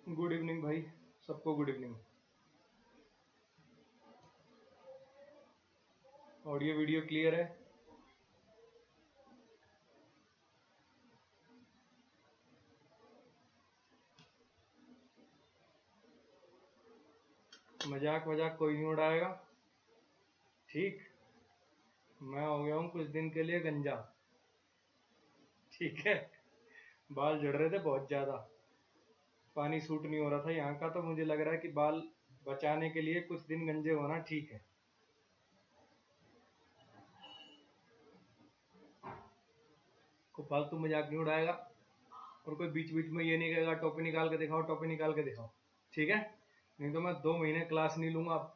Good evening भाई, सबको good evening. Audio video clear है? मजाक वजाक कोई नहीं उड़ाएगा। ठीक। मैं हो गया हूँ कुछ दिन के लिए गंजा। ठीक है। बाल झड़ रहे थे बहुत ज़्यादा। पानी सूट नहीं हो रहा था यहाँ का, तो मुझे लग रहा है कि बाल बचाने के लिए कुछ दिन गंजे होना ठीक है। कोई फालतू मजाक नहीं उड़ाएगा। और कोई बीच बीच में ये नहीं कहेगा टोपी निकाल के दिखाओ, टोपी निकाल के दिखाओ। ठीक है। नहीं तो मैं 2 महीने क्लास नहीं लूंगा अब।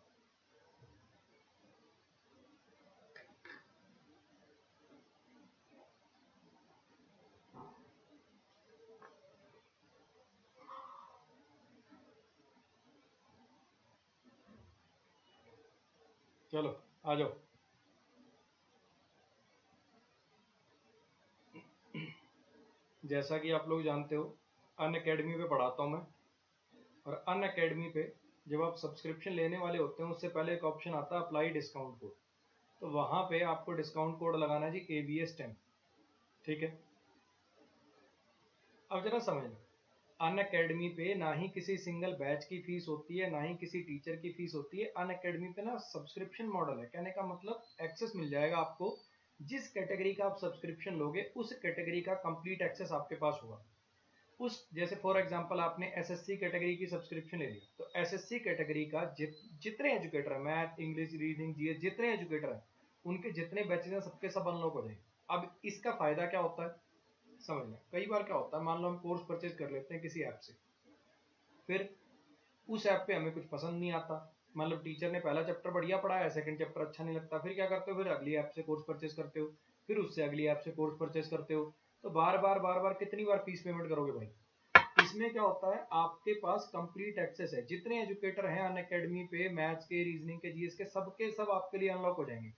चलो आ जाओ। जैसा कि आप लोग जानते हो, अन अकेडमी पे पढ़ाता हूँ मैं। और अन अकेडमी पे जब आप सब्सक्रिप्शन लेने वाले होते हैं, उससे पहले एक ऑप्शन आता है अप्लाई डिस्काउंट कोड। तो वहाँ पे आपको डिस्काउंट कोड लगाना है जी, ABS10। ठीक है। अब जरा समझना, अन अकेडमी पे ना ही किसी सिंगल बैच की फीस होती है, ना ही किसी टीचर की फीस होती है। अन अकेडमी पे ना सब्सक्रिप्शन मॉडल है। कहने का मतलब एक्सेस मिल जाएगा आपको। जिस कैटेगरी का आप सब्सक्रिप्शन लोगे, उस कैटेगरी का कंप्लीट एक्सेस आपके पास होगा। उस जैसे फॉर एग्जांपल आपने एसएससी कैटेगरी की सब्सक्रिप्शन ले ली, तो एसएससी कैटेगरी का जितने एजुकेटर है, मैथ इंग्लिश रीजनिंग जीएस, जितने एजुकेटर हैं, उनके जितने बैचेज हैं सबके सब अनलॉक हो जाएंगे। अब इसका फायदा क्या होता है समझना। कई बार क्या होता है, मान लो हम कोर्स परचेज कर लेते हैं किसी ऐप से। फिर उस ऐप पे हमें कुछ पसंद नहीं आता। मतलब टीचर ने पहला चैप्टर बढ़िया पढ़ाया, सेकंड चैप्टर अच्छा नहीं लगता। फिर क्या करते हो, फिर अगली ऐप से कोर्स परचेज करते हो। फिर उससे अगली ऐप से कोर्स परचेज करते हो। तो बार बार कितनी बार फीस पेमेंट करोगे भाई। इसमें क्या होता है, आपके पास कंप्लीट एक्सेस है। जितने एजुकेटर हैं अन अकेडमी पे, मैथ्स के, रीजनिंग के, जीएस के सब आपके लिए अनलॉक हो जाएंगे।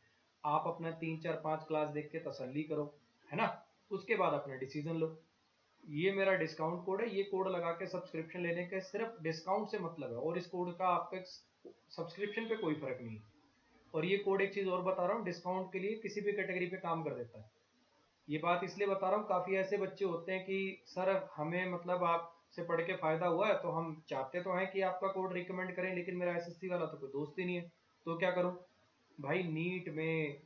आप अपना 3 4 5 क्लास देख के तसल्ली करो, है ना। उसके बाद अपना डिसीजन लो। ये मेरा डिस्काउंट कोड है, ये कोड लगा के सब्सक्रिप्शन लेने के सिर्फ डिस्काउंट से मतलब है, और इस कोड का आपके सब्सक्रिप्शन पे कोई फर्क नहीं है। और ये कोड एक चीज और बता रहा हूँ, डिस्काउंट के लिए किसी भी कैटेगरी पे काम कर देता है। ये बात इसलिए बता रहा हूँ, काफ़ी ऐसे बच्चे होते हैं कि सर हमें मतलब आपसे पढ़ के फ़ायदा हुआ है, तो हम चाहते तो हैं कि आपका कोड रिकमेंड करें, लेकिन मेरा एसएससी वाला तो कोई दोस्त ही नहीं है। तो क्या करूँ भाई, नीट में,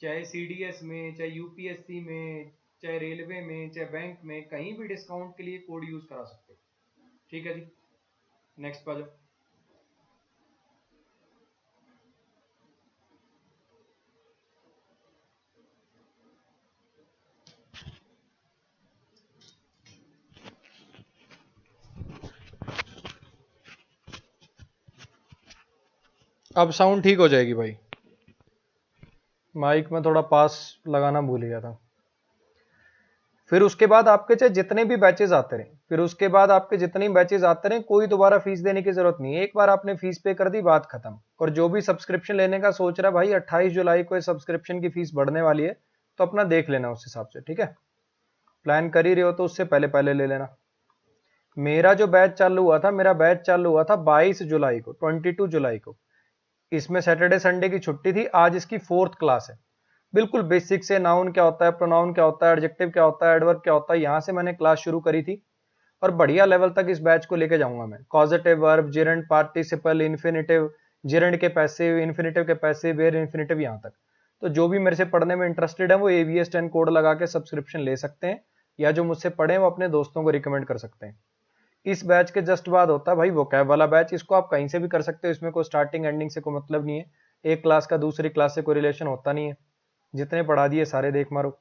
चाहे सीडीएस में, चाहे यूपीएससी में, चाहे रेलवे में, चाहे बैंक में, कहीं भी डिस्काउंट के लिए कोड यूज़ करा सकते हो। ठीक है जी। नेक्स्ट पर जाओ। अब साउंड ठीक हो जाएगी भाई। माइक में थोड़ा पास लगाना भूल गया था। फिर उसके बाद आपके चाहे जितने भी बैचेस आते रहे, फिर उसके बाद आपके जितने बैचेस आते रहे, कोई दोबारा फीस देने की जरूरत नहीं है। एक बार आपने फीस पे कर दी, बात खत्म। और जो भी सब्सक्रिप्शन लेने का सोच रहा है भाई, 28 जुलाई को सब्सक्रिप्शन की फीस बढ़ने वाली है, तो अपना देख लेना उस हिसाब से। ठीक है। प्लान कर ही रहे हो तो उससे पहले पहले ले लेना। मेरा जो बैच चालू हुआ था, मेरा बैच चालू हुआ था 22 जुलाई को, 22 जुलाई को। इसमें सैटरडे संडे की छुट्टी थी। आज इसकी 4th क्लास है। बिल्कुल बेसिक से, नाउन क्या होता है, प्रोनाउन क्या होता है, एडजेक्टिव क्या होता है, एडवर्ब क्या होता है, यहां से मैंने क्लास शुरू करी थी। और बढ़िया लेवल तक इस बैच को लेके जाऊंगा मैं। Causative verb, gerund participle, infinitive, gerund के पैसिव, इन्फिनेटिव के पैसिव, वेयर इन्फिनेटिव, यहां तक। तो जो भी मेरे से पढ़ने में इंटरेस्टेड है, वो ABS10 कोड लगा के सब्सक्रिप्शन ले सकते हैं, या जो मुझसे पढ़े वो अपने दोस्तों को रिकमेंड कर सकते हैं। इस बैच के जस्ट बाद होता है भाई वोकैब वाला बैच। इसको आप कहीं से भी कर सकते हो, इसमें कोई स्टार्टिंग एंडिंग से कोई मतलब नहीं है। एक क्लास का दूसरी क्लास से कोई रिलेशन होता नहीं है। जितने पढ़ा दिए सारे देख मारो।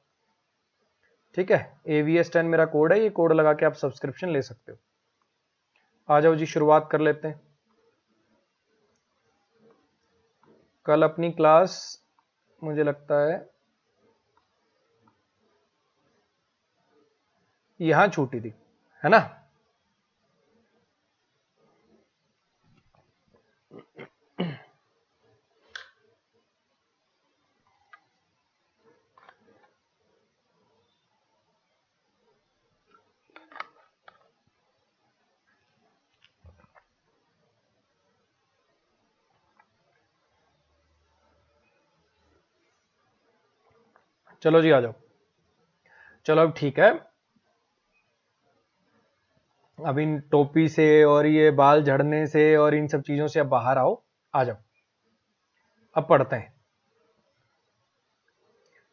ठीक है। ABS10 मेरा कोड है, ये कोड लगा के आप सब्सक्रिप्शन ले सकते हो। आ जाओ जी, शुरुआत कर लेते हैं। कल अपनी क्लास मुझे लगता है यहां छूटी थी, है ना। चलो जी आ जाओ। चलो अब ठीक है, अब इन टोपी से और ये बाल झड़ने से और इन सब चीजों से अब बाहर आओ, आ जाओ, अब पढ़ते हैं।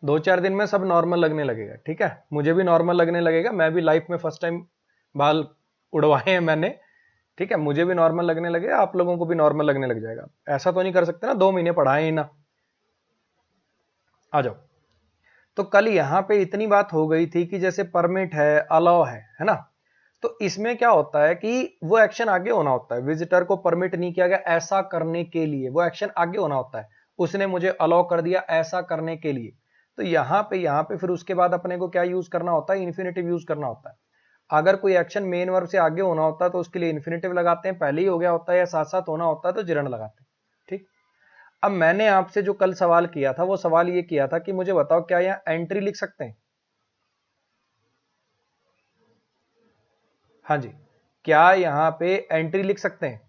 2-4 दिन में सब नॉर्मल लगने लगेगा, ठीक है, मुझे भी नॉर्मल लगने लगेगा, मैं भी लाइफ में फर्स्ट टाइम बाल उड़वाए हैं मैंने, ठीक है, मुझे भी नॉर्मल लगने लगेगा, आप लोगों को भी नॉर्मल लगने लग जाएगा। ऐसा तो नहीं कर सकते ना 2 महीने पढ़ाए ही ना। आ जाओ। तो कल यहां पे इतनी बात हो गई थी कि जैसे परमिट है, अलाउ है ना, तो इसमें क्या होता है कि वो एक्शन आगे होना होता है। विजिटर को परमिट नहीं किया गया ऐसा करने के लिए, वो एक्शन आगे होना होता है, उसने मुझे अलाउ कर दिया ऐसा करने के लिए। तो यहाँ पे फिर उसके बाद अपने को क्या यूज करना होता है, इन्फिनेटिव यूज करना होता है। अगर कोई एक्शन मेन वर्ब से आगे होना होता है तो उसके लिए इन्फिनेटिव लगाते हैं, पहले ही हो गया होता है या साथ साथ होना होता है तो जिरंड लगाते हैं, ठीक। अब मैंने आपसे जो कल सवाल किया था वो सवाल ये किया था कि मुझे बताओ क्या यहाँ एंट्री लिख सकते हैं? हाँ जी, क्या यहां पे एंट्री लिख सकते हैं?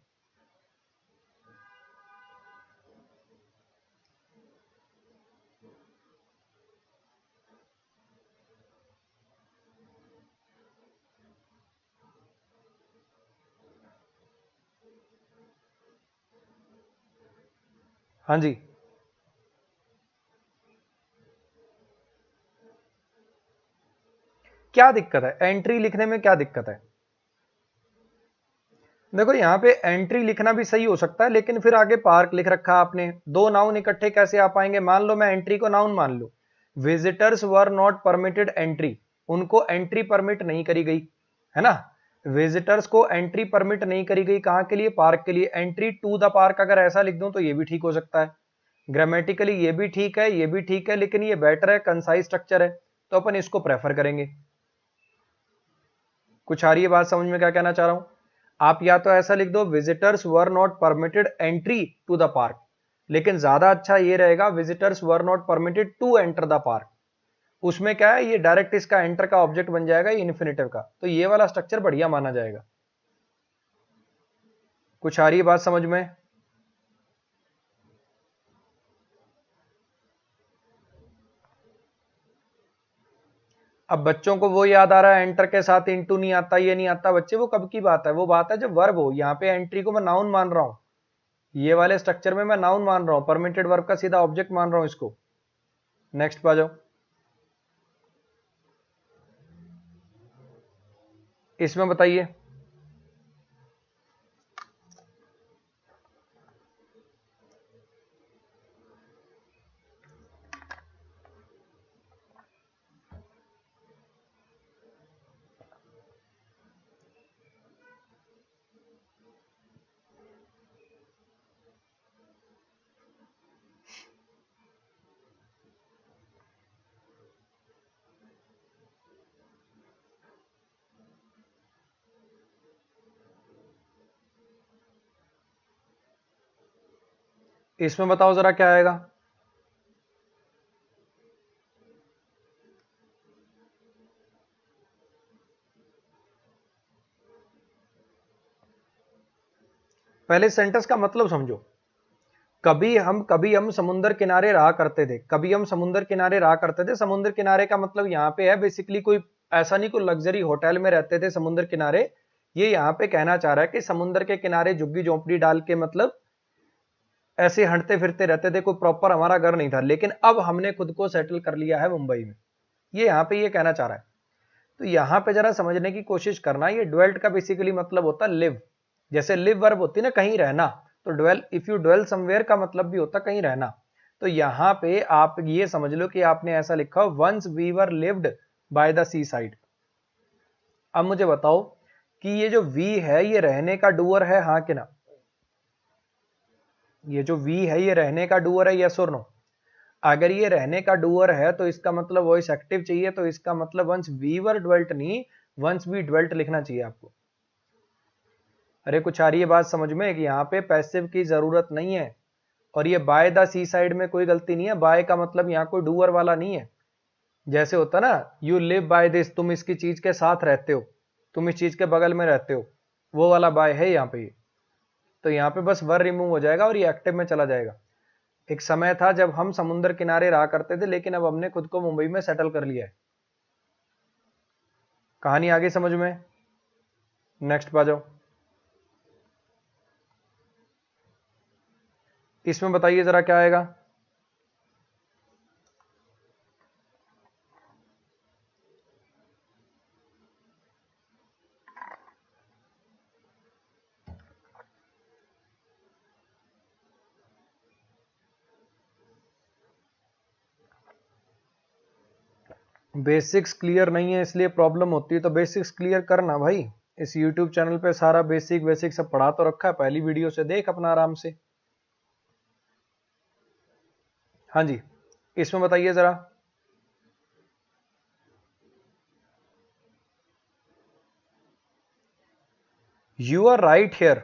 हाँ जी, क्या दिक्कत है एंट्री लिखने में, क्या दिक्कत है? देखो यहाँ पे एंट्री लिखना भी सही हो सकता है, लेकिन फिर आगे पार्क लिख रखा आपने, दो नाउन इकट्ठे कैसे आ पाएंगे? मान लो मैं एंट्री को नाउन मान लूं, visitors were not permitted entry, उनको एंट्री परमिट नहीं करी गई, है ना। विजिटर्स को एंट्री परमिट नहीं करी गई, कहां के लिए? पार्क के लिए। एंट्री टू द पार्क अगर ऐसा लिख दूं तो ये भी ठीक हो सकता है, ग्रामेटिकली ये भी ठीक है, ये भी ठीक है, लेकिन ये बेटर है, कंसाइज स्ट्रक्चर है, तो अपन इसको प्रेफर करेंगे। कुछ आ रही है बात समझ में क्या कहना चाह रहा हूं? आप या तो ऐसा लिख दो visitors were not permitted entry to the park, लेकिन ज्यादा अच्छा ये रहेगा visitors were not permitted to enter the park. उसमें क्या है, ये डायरेक्ट इसका एंटर का ऑब्जेक्ट बन जाएगा, ये इन्फिनेटिव का, तो ये वाला स्ट्रक्चर बढ़िया माना जाएगा। कुछ आ रही है बात समझ में? अब बच्चों को वो याद आ रहा है एंटर के साथ इनटू नहीं आता, ये नहीं आता बच्चे, वो कब की बात है, वो बात है जब वर्ब हो। यहाँ पे एंट्री को मैं नाउन मान रहा हूं, ये वाले स्ट्रक्चर में मैं नाउन मान रहा हूं, परमिटेड वर्ब का सीधा ऑब्जेक्ट मान रहा हूं इसको। नेक्स्ट पे आ जाओ। इसमें बताइए, इसमें बताओ जरा क्या आएगा। पहले सेंटेंस का मतलब समझो। कभी हम समुद्र किनारे रहा करते थे, कभी हम समुद्र किनारे रहा करते थे। समुद्र किनारे का मतलब यहाँ पे है बेसिकली कोई ऐसा नहीं कोई लग्जरी होटल में रहते थे समुद्र किनारे। ये यहाँ पे कहना चाह रहा है कि समुद्र के किनारे झुग्गी झोंपड़ी डाल के मतलब ऐसे हटते फिरते रहते थे, कोई प्रॉपर हमारा घर नहीं था, लेकिन अब हमने खुद को सेटल कर लिया है मुंबई में। ये यहाँ पे ये कहना चाह रहा है। तो यहाँ पे जरा समझने की कोशिश करना, ये ड्वेल्ट का बेसिकली मतलब होता है लिव। जैसे लिव वर्ब होती है ना कहीं रहना, तो dwell, if you dwell somewhere का मतलब भी होता कहीं रहना। तो यहाँ पे आप ये समझ लो कि आपने ऐसा लिखा, once we were lived by the sea side. अब मुझे बताओ कि ये जो वी है ये रहने का डूअर है, हाँ कि ना? ये जो वी है ये रहने का डूअर है, यस और नो? अगर ये रहने का डूअर है तो इसका मतलब वॉइस एक्टिव चाहिए, तो इसका मतलब वंस वी वर ड्वेल्ट नहीं, वंस वी ड्वेल्ट लिखना चाहिए आपको। अरे कुछ आ रही है बात समझ में कि यहाँ पे पैसिव की जरूरत नहीं है, और ये बाय द सी साइड में कोई गलती नहीं है। बाय का मतलब यहाँ कोई डूअर वाला नहीं है। जैसे होता ना, यू लिव बाय दिस, तुम इसकी चीज के साथ रहते हो, तुम इस चीज के बगल में रहते हो, वो वाला बाय है यहाँ पे। तो यहाँ पे बस वर रिमूव हो जाएगा और ये एक्टिव में चला जाएगा। एक समय था जब हम समुद्र किनारे रहा करते थे, लेकिन अब हमने खुद को मुंबई में सेटल कर लिया है। कहानी आगे समझ में? नेक्स्ट पा जाओ। इसमें बताइए जरा क्या आएगा। बेसिक्स क्लियर नहीं है इसलिए प्रॉब्लम होती है, तो बेसिक्स क्लियर करना भाई। इस YouTube चैनल पे सारा बेसिक बेसिक सब पढ़ा तो रखा है, पहली वीडियो से देख अपना आराम से। हाँ जी, इसमें बताइए जरा। You are right here,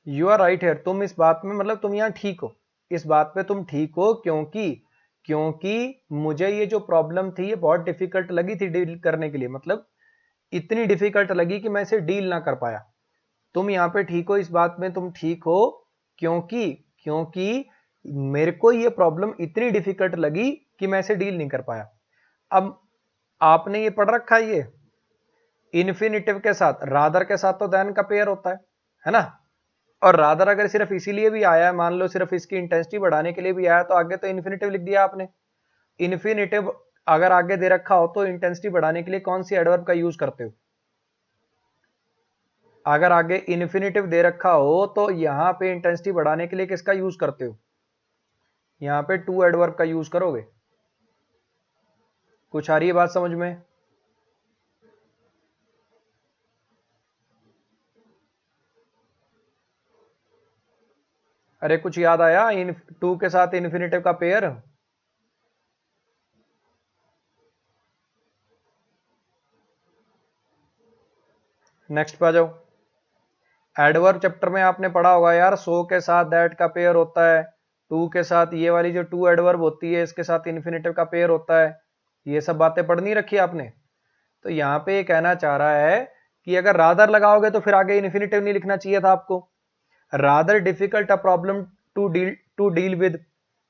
you are right here. तुम इस बात में, मतलब तुम यहां ठीक हो, इस बात पे तुम ठीक हो, क्योंकि क्योंकि मुझे ये जो प्रॉब्लम थी ये बहुत डिफिकल्ट लगी थी डील करने के लिए, मतलब इतनी डिफिकल्ट लगी कि मैं इसे डील ना कर पाया। तुम यहाँ पे ठीक हो, इस बात में तुम ठीक हो, क्योंकि क्योंकि मेरे को ये प्रॉब्लम इतनी डिफिकल्ट लगी कि मैं इसे डील नहीं कर पाया। अब आपने ये पढ़ रखा है, ये इन्फिनिटिव के साथ, रादर के साथ तो देन का पेयर होता है ना। और रादर अगर सिर्फ इसीलिए भी आया है, मान लो सिर्फ इसकी इंटेंसिटी बढ़ाने के लिए भी आया, तो आगे तो इन्फिनिटिव लिख दिया आपने। इन्फिनिटिव अगर आगे दे रखा हो तो इंटेंसिटी बढ़ाने के लिए कौन सी एडवर्ब का यूज करते हो? अगर आगे इन्फिनिटिव दे रखा हो तो यहां पे इंटेंसिटी बढ़ाने के लिए किसका यूज करते हो? यहां पे टू एडवर्ब का यूज करोगे। कुछ आ रही है बात समझ में? अरे कुछ याद आया इन टू के साथ इन्फिनिटिव का पेयर? नेक्स्ट पे आ जाओ। एडवर्ब चैप्टर में आपने पढ़ा होगा यार, सो के साथ दैट का पेयर होता है, टू के साथ ये वाली जो टू एडवर्ब होती है इसके साथ इन्फिनिटिव का पेयर होता है। ये सब बातें पढ़नी रखी आपने। तो यहाँ पे ये कहना चाह रहा है कि अगर रादर लगाओगे तो फिर आगे इन्फिनिटिव नहीं लिखना चाहिए था आपको। Rather difficult a problem to deal with.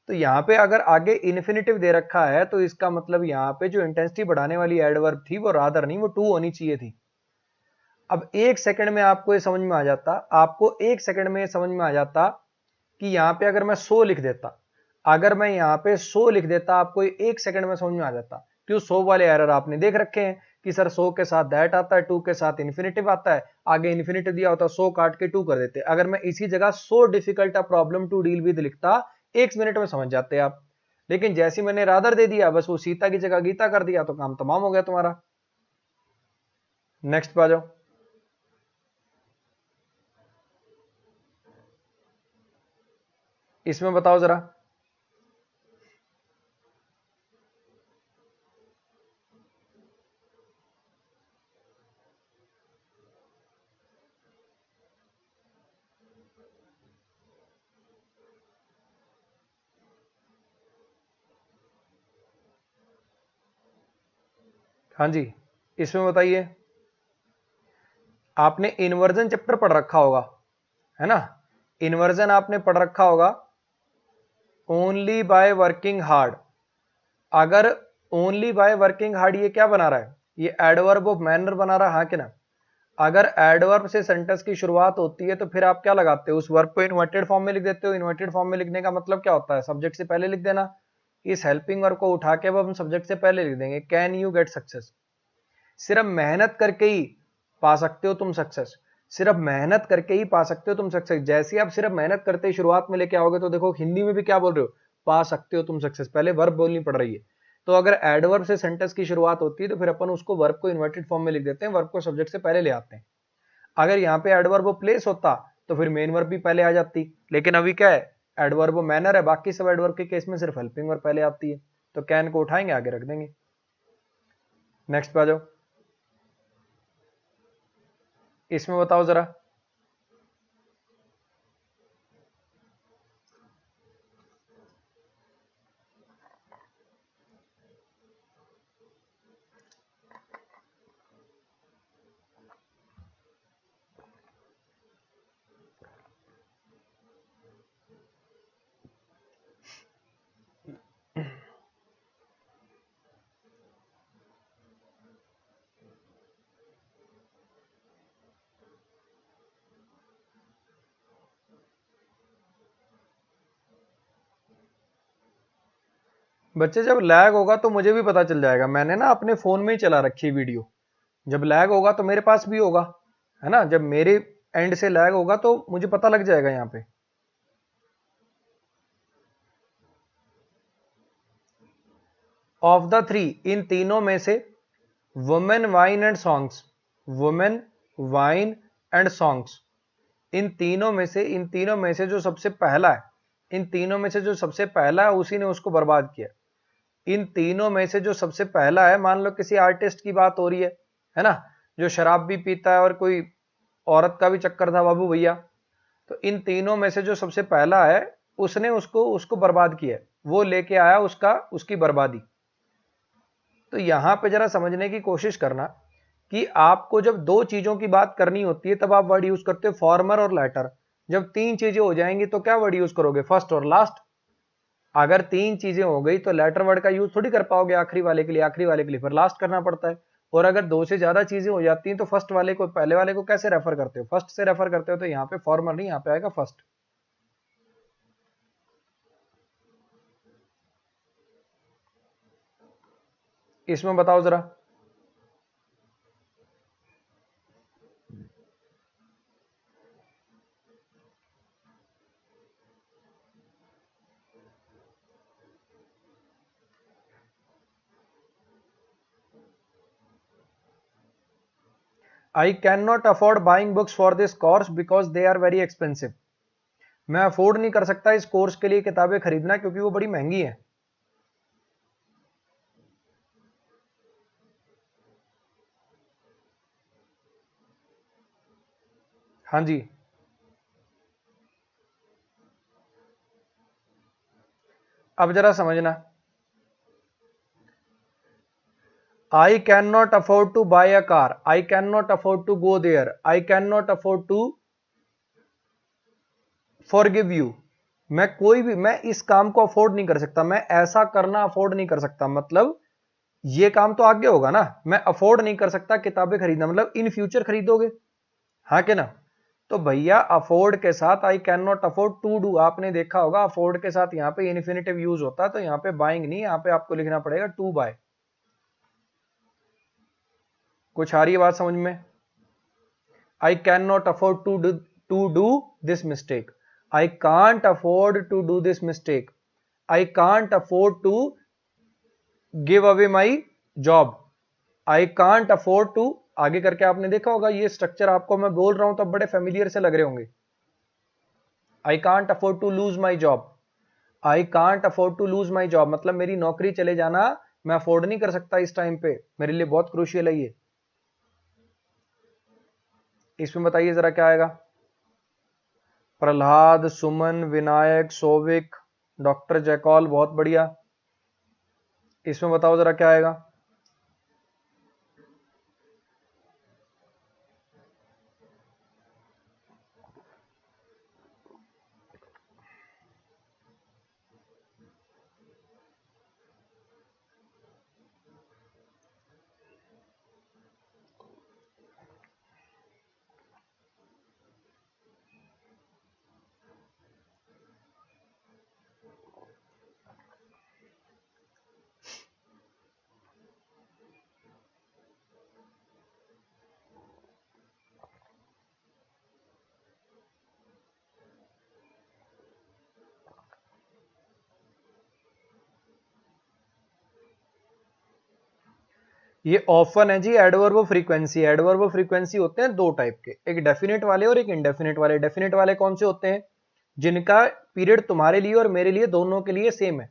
तो यहाँ पे अगर आगे इन्फिनिटिव दे रखा है तो इसका मतलब यहाँ पे जो इंटेंसिटी बढ़ाने वाली एडवर्ब थी वो रादर नहीं, वो टू होनी चाहिए थी। अब एक सेकंड में आपको ये समझ में आ जाता, आपको एक सेकंड में ये समझ में आ जाता कि यहाँ पे अगर मैं सो लिख देता, अगर मैं यहाँ पे सो लिख देता, आपको एक सेकंड में समझ में आ जाता। क्यों? सो वाले एरर आपने देख रखे हैं कि सर सो के साथ दैट आता है, टू के साथ इन्फिनिटिव आता है, आगे इन्फिनिटिव दिया होता, सो काट के टू कर देते। अगर मैं इसी जगह so difficult a problem to deal with लिखता, एक मिनट में समझ जाते आप। लेकिन जैसे मैंने रादर दे दिया, बस वो सीता की जगह गीता कर दिया, तो काम तमाम हो गया तुम्हारा। नेक्स्ट पे आ जाओ। इसमें बताओ जरा। हाँ जी, इसमें बताइए। आपने इन्वर्जन चैप्टर पढ़ रखा होगा, है ना? इन्वर्जन आपने पढ़ रखा होगा। Only by working hard. अगर ओनली बाय वर्किंग हार्ड ये क्या बना रहा है? ये एडवर्ब ऑफ मैनर बना रहा है, हाँ कि ना? अगर एडवर्ब से सेंटेंस की शुरुआत होती है तो फिर आप क्या लगाते हो? उस वर्ब को इन्वर्टेड फॉर्म में लिख देते हो। इन्वर्टेड फॉर्म में लिखने का मतलब क्या होता है? सब्जेक्ट से पहले लिख देना। इस हेल्पिंग वर्ब को उठा के अब हम सब्जेक्ट से पहले लिख देंगे। Can you get success? सिर्फ मेहनत करके ही पा सकते हो तुम सक्सेस। सिर्फ मेहनत करके ही पा सकते हो तुम सक्सेस। जैसे आप सिर्फ मेहनत करते ही शुरुआत में लेके आओगे तो देखो हिंदी में भी क्या बोल रहे हो? पा सकते हो तुम सक्सेस। पहले वर्ब बोलनी पड़ रही है। तो अगर एडवर्ब से सेंटेंस की शुरुआत होती है तो फिर अपन उसको वर्ब को इन्वर्टेड फॉर्म में लिख देते हैं, वर्ब को सब्जेक्ट से पहले ले आते हैं। अगर यहाँ पे एडवर्ब प्लेस होता तो फिर मेन वर्ब भी पहले आ जाती, लेकिन अभी क्या है? एडवर्ब मैनर है, बाकी सब एडवर्ब के केस में सिर्फ हेल्पिंग वर्ब पहले आती है। तो कैन को उठाएंगे, आगे रख देंगे। नेक्स्ट पे आ जाओ। इसमें बताओ जरा। बच्चे जब लैग होगा तो मुझे भी पता चल जाएगा, मैंने ना अपने फोन में ही चला रखी है वीडियो, जब लैग होगा तो मेरे पास भी होगा, है ना, जब मेरे एंड से लैग होगा तो मुझे पता लग जाएगा यहाँ पे। ऑफ द थ्री, इन तीनों में से women wine and songs, women wine and songs, इन तीनों में से जो सबसे पहला है, इन तीनों में से जो सबसे पहला है उसी ने उसको बर्बाद किया। इन तीनों में से जो सबसे पहला है, मान लो किसी आर्टिस्ट की बात हो रही है ना, जो शराब भी पीता है और कोई औरत का भी चक्कर था बाबू भैया, तो इन तीनों में से जो सबसे पहला है उसने उसको बर्बाद किया, वो लेके आया उसकी बर्बादी। तो यहां पे जरा समझने की कोशिश करना कि आपको जब दो चीजों की बात करनी होती है तब आप वर्ड यूज करते हो फॉर्मर और लेटर, जब तीन चीजें हो जाएंगी तो क्या वर्ड यूज करोगे, फर्स्ट और लास्ट। अगर तीन चीजें हो गई तो लेटर वर्ड का यूज थोड़ी कर पाओगे आखिरी वाले के लिए फिर लास्ट करना पड़ता है। और अगर दो से ज्यादा चीजें हो जाती हैं तो फर्स्ट वाले को पहले वाले को कैसे रेफर करते हो, फर्स्ट से रेफर करते हो, तो यहाँ पे फॉर्मर नहीं, यहाँ पे आएगा फर्स्ट। इसमें बताओ जरा, I can not afford buying books for this course because they are very expensive. मैं अफोर्ड नहीं कर सकता इस कोर्स के लिए किताबें खरीदना क्योंकि वो बड़ी महंगी है। हाँ जी, अब जरा समझना, I cannot afford to buy a car. I cannot afford to go there. I cannot afford to forgive you. मैं इस काम को अफोर्ड नहीं कर सकता, मैं ऐसा करना अफोर्ड नहीं कर सकता, मतलब ये काम तो आगे होगा ना, मैं अफोर्ड नहीं कर सकता किताबें खरीदना, मतलब इन फ्यूचर खरीदोगे, हाँ के ना। तो भैया अफोर्ड के साथ I can not afford to do, आपने देखा होगा अफोर्ड के साथ यहाँ पे इन्फिनेटिव यूज होता है, तो यहाँ पे बाइंग नहीं, यहाँ पे आपको लिखना पड़ेगा टू बाय। कुछ आ रही है बात समझ में? I cannot afford to do this mistake. I can't afford to do this mistake. I can't afford to give away my job. I can't afford to, आगे करके आपने देखा होगा, ये स्ट्रक्चर आपको मैं बोल रहा हूं तब बड़े फेमिलियर से लग रहे होंगे। I can't afford to lose my job. I can't afford to lose my job, मतलब मेरी नौकरी चले जाना मैं अफोर्ड नहीं कर सकता इस टाइम पे, मेरे लिए बहुत क्रूशियल है ये। इसमें बताइए जरा क्या आएगा? प्रहलाद, सुमन, विनायक, सौविक, डॉक्टर जयकौल, बहुत बढ़िया। इसमें बताओ जरा क्या आएगा? ये ऑफन है जी, adverb of frequency. Adverb of frequency होते हैं दो टाइप के, एक डेफिनेट वाले और एक इंडेफिनेट वाले। डेफिनेट वाले कौन से होते हैं? जिनका पीरियड तुम्हारे लिए और मेरे लिए दोनों के लिए सेम है,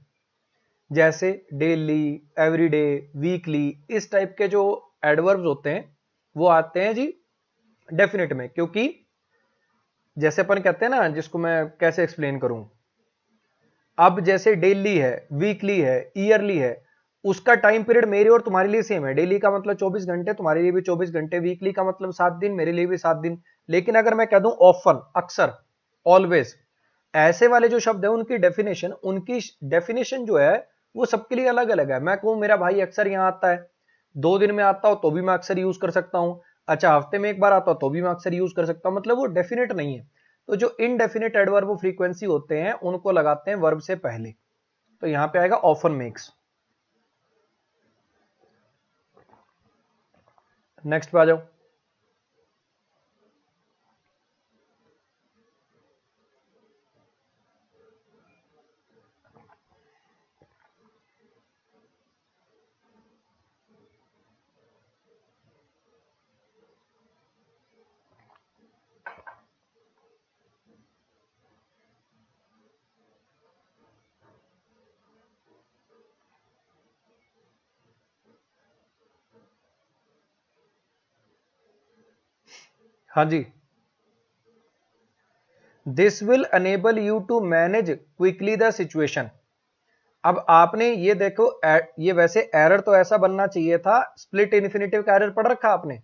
जैसे डेली, एवरीडे, वीकली, इस टाइप के जो एडवर्ब्स होते हैं वो आते हैं जी डेफिनेट में। क्योंकि जैसे अपन कहते हैं ना, जिसको मैं कैसे एक्सप्लेन करूं, अब जैसे डेली है, वीकली है, ईयरली है, उसका टाइम पीरियड मेरे और तुम्हारे लिए सेम है। डेली का मतलब 24 घंटे, तुम्हारे लिए भी 24 घंटे। वीकली का मतलब 7 दिन, मेरे लिए भी 7 दिन। लेकिन अगर मैं कह दूं ऑफन, अक्सर, ऑलवेज, ऐसे वाले जो शब्द है उनकी डेफिनेशन जो है वो सबके लिए अलग अलग है। मैं कहूं मेरा भाई अक्सर यहां आता है, 2 दिन में आता हो तो भी मैं अक्सर यूज कर सकता हूं, अच्छा हफ्ते में एक बार आता हो तो भी मैं अक्सर यूज कर सकता हूं, मतलब वो डेफिनेट नहीं है। तो जो इनडेफिनेट एडवर्ब फ्रीक्वेंसी होते हैं उनको लगाते हैं वर्ब से पहले, तो यहां पे आएगा ऑफन मेक्स। नेक्स्ट पे आ जाओ। हाँ जी, this will enable you to manage quickly the situation. अब आपने ये देखो, ये वैसे एरर तो ऐसा बनना चाहिए था, स्प्लिट इन्फिनेटिव का एरर पढ़ रखा आपने,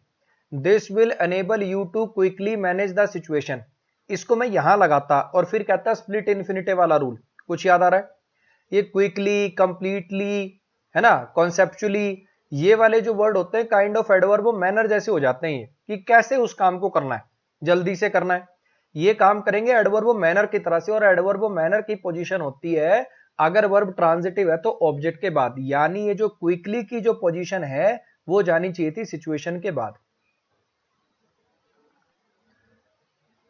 this will enable you to quickly manage the situation. इसको मैं यहां लगाता और फिर कहता स्प्लिट इन्फिनेटिव वाला रूल। कुछ याद आ रहा है? ये क्विकली, कंप्लीटली, है ना, कॉन्सेप्चुअली, ये वाले जो वर्ड होते हैं काइंड ऑफ एडवर्ब वो मैनर जैसे हो जाते हैं, कि कैसे उस काम को करना है, जल्दी से करना है, ये काम करेंगे एडवर्ब मैनर की तरह से। और एडवर्ब मैनर की पोजीशन होती है, अगर वर्ब ट्रांजिटिव है तो ऑब्जेक्ट के बाद, यानी ये जो क्विकली की जो पोजीशन है वो जानी चाहिए थी सिचुएशन के बाद।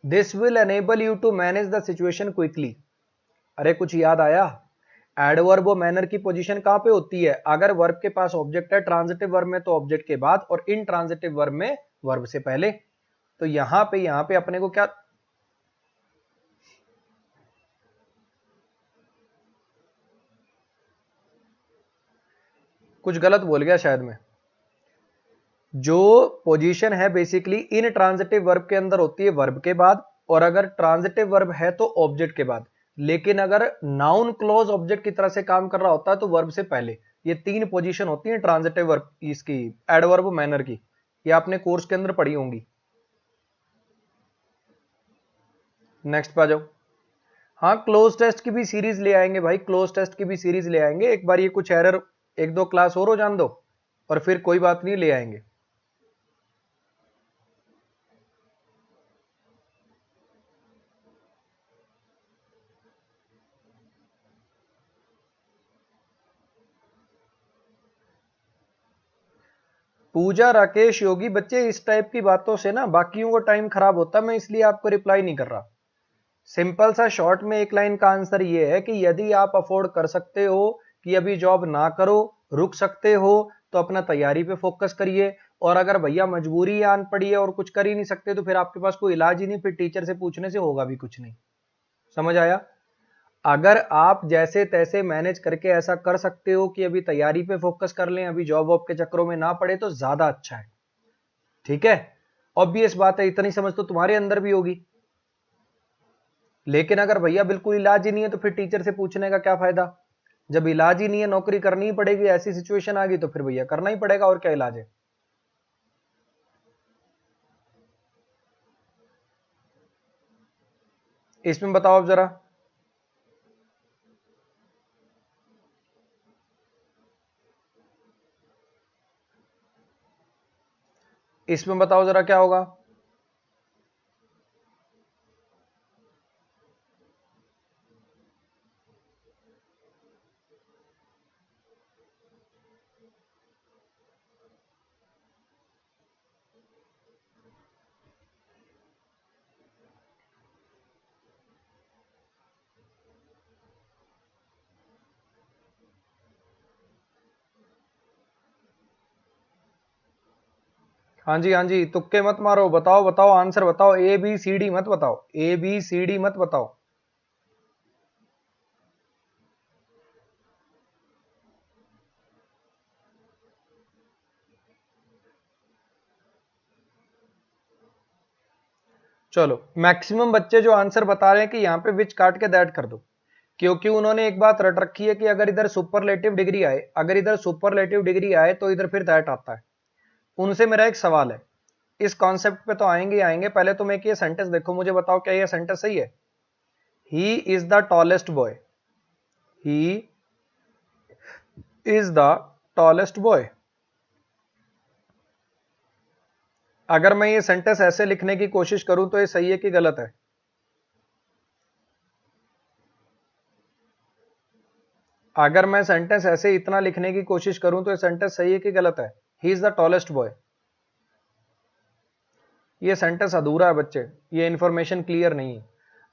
This will enable you to manage the situation quickly. अरे कुछ याद आया? एडवर्ब मैनर की पोजीशन कहां पे होती है? अगर वर्ब के पास ऑब्जेक्ट है, ट्रांजिटिव वर्ब में तो ऑब्जेक्ट के बाद, और इन ट्रांजिटिव वर्ब में वर्ब से पहले। तो यहां पे अपने को क्या, कुछ गलत बोल गया शायद मैं। जो पोजीशन है बेसिकली इन ट्रांजिटिव वर्ब के अंदर होती है वर्ब के बाद, और अगर ट्रांजिटिव वर्ब है तो ऑब्जेक्ट के बाद। लेकिन अगर नाउन क्लोज ऑब्जेक्ट की तरह से काम कर रहा होता है तो वर्ब से पहले। ये तीन पोजीशन होती है ट्रांजिटिव वर्ब इसकी, एडवर्ब मैनर की, ये आपने कोर्स के अंदर पढ़ी होंगी। नेक्स्ट पे आ जाओ। हाँ, क्लोज टेस्ट की भी सीरीज ले आएंगे भाई, क्लोज टेस्ट की भी सीरीज ले आएंगे। एक बार ये कुछ एरर एक दो क्लास और हो जान दो, और फिर कोई बात नहीं, ले आएंगे। पूजा, राकेश, योगी, बच्चे इस टाइप की बातों से ना बाकियों को टाइम खराब होता है, मैं इसलिए आपको रिप्लाई नहीं कर रहा। सिंपल सा शॉर्ट में एक लाइन का आंसर ये है कि यदि आप अफोर्ड कर सकते हो कि अभी जॉब ना करो, रुक सकते हो, तो अपना तैयारी पे फोकस करिए। और अगर भैया मजबूरी आन पड़ी है और कुछ कर ही नहीं सकते तो फिर आपके पास कोई इलाज ही नहीं, फिर टीचर से पूछने से होगा भी कुछ नहीं। समझ आया? अगर आप जैसे तैसे मैनेज करके ऐसा कर सकते हो कि अभी तैयारी पे फोकस कर लें, अभी जॉब वॉब के चक्करों में ना पड़े, तो ज्यादा अच्छा है। ठीक है, ऑब्वियस बात है, इतनी समझ तो तुम्हारे अंदर भी होगी। लेकिन अगर भैया बिल्कुल इलाज ही नहीं है तो फिर टीचर से पूछने का क्या फायदा? जब इलाज ही नहीं है, नौकरी करनी ही पड़ेगी, ऐसी सिचुएशन आ गई तो फिर भैया करना ही पड़ेगा, और क्या इलाज है? इसमें बताओ अब जरा, इसमें बताओ जरा क्या होगा। हाँ जी, हाँ जी, तुक्के मत मारो, बताओ बताओ, आंसर बताओ, ए बी सी डी मत बताओ, ए बी सी डी मत बताओ। चलो, मैक्सिमम बच्चे जो आंसर बता रहे हैं कि यहाँ पे विच काट के दैट कर दो, क्योंकि उन्होंने एक बात रट रखी है कि अगर इधर सुपरलेटिव डिग्री आए, अगर इधर सुपरलेटिव डिग्री आए तो इधर फिर दैट आता है। उनसे मेरा एक सवाल है, इस कॉन्सेप्ट पे तो आएंगे ही आएंगे, पहले तुम एक ये सेंटेंस देखो, मुझे बताओ क्या ये सेंटेंस सही है? He is the tallest boy, he is the tallest boy. अगर मैं ये सेंटेंस ऐसे लिखने की कोशिश करूं तो ये सही है कि गलत है? अगर मैं सेंटेंस ऐसे इतना लिखने की कोशिश करूं तो ये सेंटेंस सही है कि गलत है? He is the tallest boy. ये सेंटेंस अधूरा है बच्चे, ये इंफॉर्मेशन क्लियर नहीं है।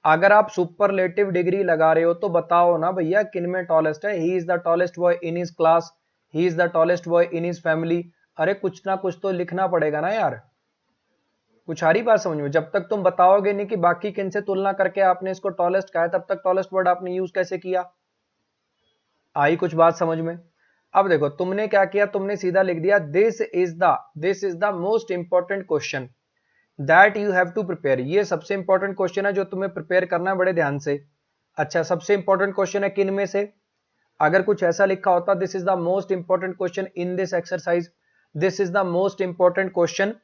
अगर आप सुपरलेटिव डिग्री लगा रहे हो तो बताओ ना भैया किन में टॉलेस्ट है। He is the tallest boy in his class, he is the tallest boy in his family. अरे कुछ ना कुछ तो लिखना पड़ेगा ना यार, कुछ आ रही बात समझ में। जब तक तुम बताओगे नहीं कि बाकी किन से तुलना करके आपने इसको टॉलेस्ट कहा है, तब तक टॉलेस्ट वर्ड आपने यूज कैसे किया। आई कुछ बात समझ में। अब देखो तुमने क्या किया, तुमने सीधा लिख दिया this is the most important question that you have to prepare. ये सबसे इंपॉर्टेंट क्वेश्चन है जो तुम्हें प्रिपेयर करना है बड़े ध्यान से। अच्छा सबसे इंपॉर्टेंट क्वेश्चन है किन में से, अगर कुछ ऐसा लिखा होता this is the most important question in this exercise, this is the most important question,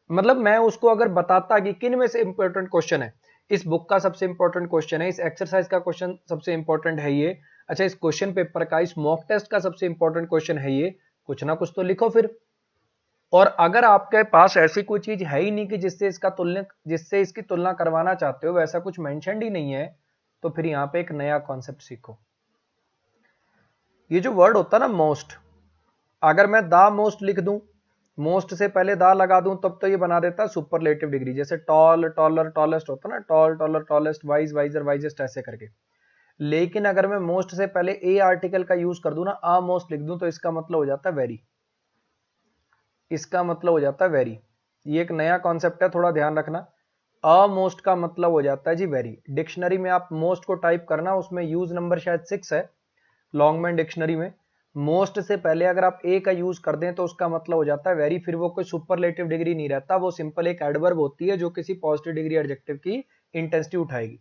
मतलब मैं उसको अगर बताता कि किन में से इंपॉर्टेंट क्वेश्चन है, इस बुक का सबसे इंपॉर्टेंट क्वेश्चन है, इस एक्सरसाइज का क्वेश्चन सबसे इंपॉर्टेंट है ये, अच्छा इस क्वेश्चन पेपर का, इस मॉक टेस्ट का सबसे इंपॉर्टेंट क्वेश्चन है ये, कुछ ना कुछ तो लिखो फिर। और अगर आपके पास ऐसी कोई चीज है ही नहीं कि जिससे इसकी तुलना करवाना चाहते हो, वैसा कुछ मेंशन ही नहीं है, तो फिर यहां पे एक नया कॉन्सेप्ट सीखो। ये जो वर्ड होता है ना मोस्ट, अगर मैं द मोस्ट लिख दूं, मोस्ट से पहले दा लगा दूं, तब तो ये बना देता है सुपरलेटिव डिग्री। जैसे टॉल, टॉलर, टॉलेस्ट होता है ना, tall, taller, tallest, wise, wiser, wisest, ऐसे करके। लेकिन अगर मैं मोस्ट से पहले ए आर्टिकल का यूज कर दूं ना, आ मोस्ट लिख दूं, तो इसका मतलब हो जाता है वेरी, इसका मतलब हो जाता है वेरी। ये एक नया कॉन्सेप्ट है, थोड़ा ध्यान रखना। अ मोस्ट का मतलब हो जाता है जी वेरी। डिक्शनरी में आप मोस्ट को टाइप करना, उसमें यूज नंबर शायद 6 है लॉन्गमैन डिक्शनरी में। मोस्ट से पहले अगर आप ए का यूज कर दें तो उसका मतलब हो जाता है वेरी, फिर वो कोई सुपरलेटिव डिग्री नहीं रहता, वो सिंपल एक एडवर्ब होती है जो किसी पॉजिटिव डिग्री एडजेक्टिव की इंटेंसिटी उठाएगी।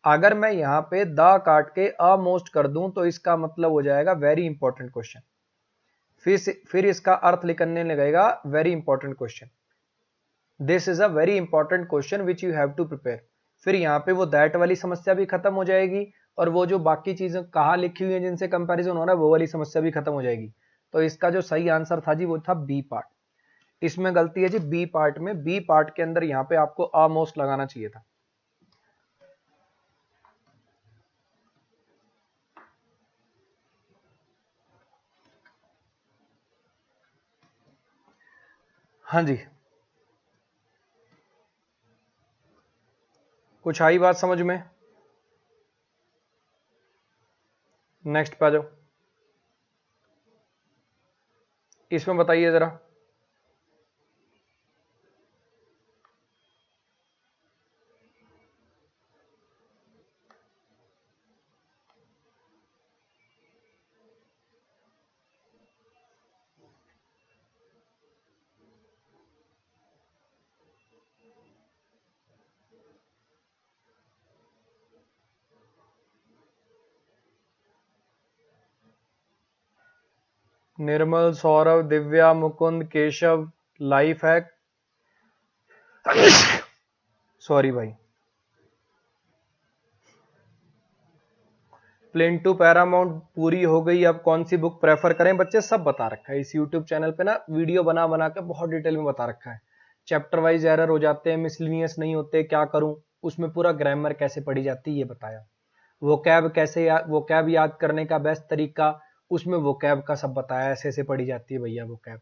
अगर मैं यहाँ पे द काट के अ मोस्ट कर दूं तो इसका मतलब हो जाएगा वेरी इंपॉर्टेंट क्वेश्चन, फिर इसका अर्थ लिखने लगेगा very important question, this is a very important question which you have to prepare. फिर यहाँ पे वो दैट वाली समस्या भी खत्म हो जाएगी, और वो जो बाकी चीजें कहाँ लिखी हुई है जिनसे कंपैरिजन हो रहा है, वो वाली समस्या भी खत्म हो जाएगी। तो इसका जो सही आंसर था जी वो था बी पार्ट। इसमें गलती है जी बी पार्ट में, बी पार्ट के अंदर यहाँ पे आपको ऑलमोस्ट लगाना चाहिए था। हाँ जी, कुछ आई बात समझ में। नेक्स्ट पे आ जाओ, इसमें बताइए जरा। Nirmal, Saurabh, Divya, Mukund, Keshav, life hack, sorry भाई, प्लेन टू पैरामाउंट पूरी हो गई। अब कौन सी बुक प्रेफर करें बच्चे, सब बता रखा है इस यूट्यूब चैनल पे ना, वीडियो बना बना के बहुत डिटेल में बता रखा है। चैप्टर वाइज एरर हो जाते हैं, मिसलिनियस नहीं होते, क्या करूं, उसमें पूरा ग्रामर कैसे पढ़ी जाती है ये बताया, वो कैब याद करने का बेस्ट तरीका, उसमें वो कैब का सब बताया, ऐसे ऐसे पढ़ी जाती है भैया वो कैब।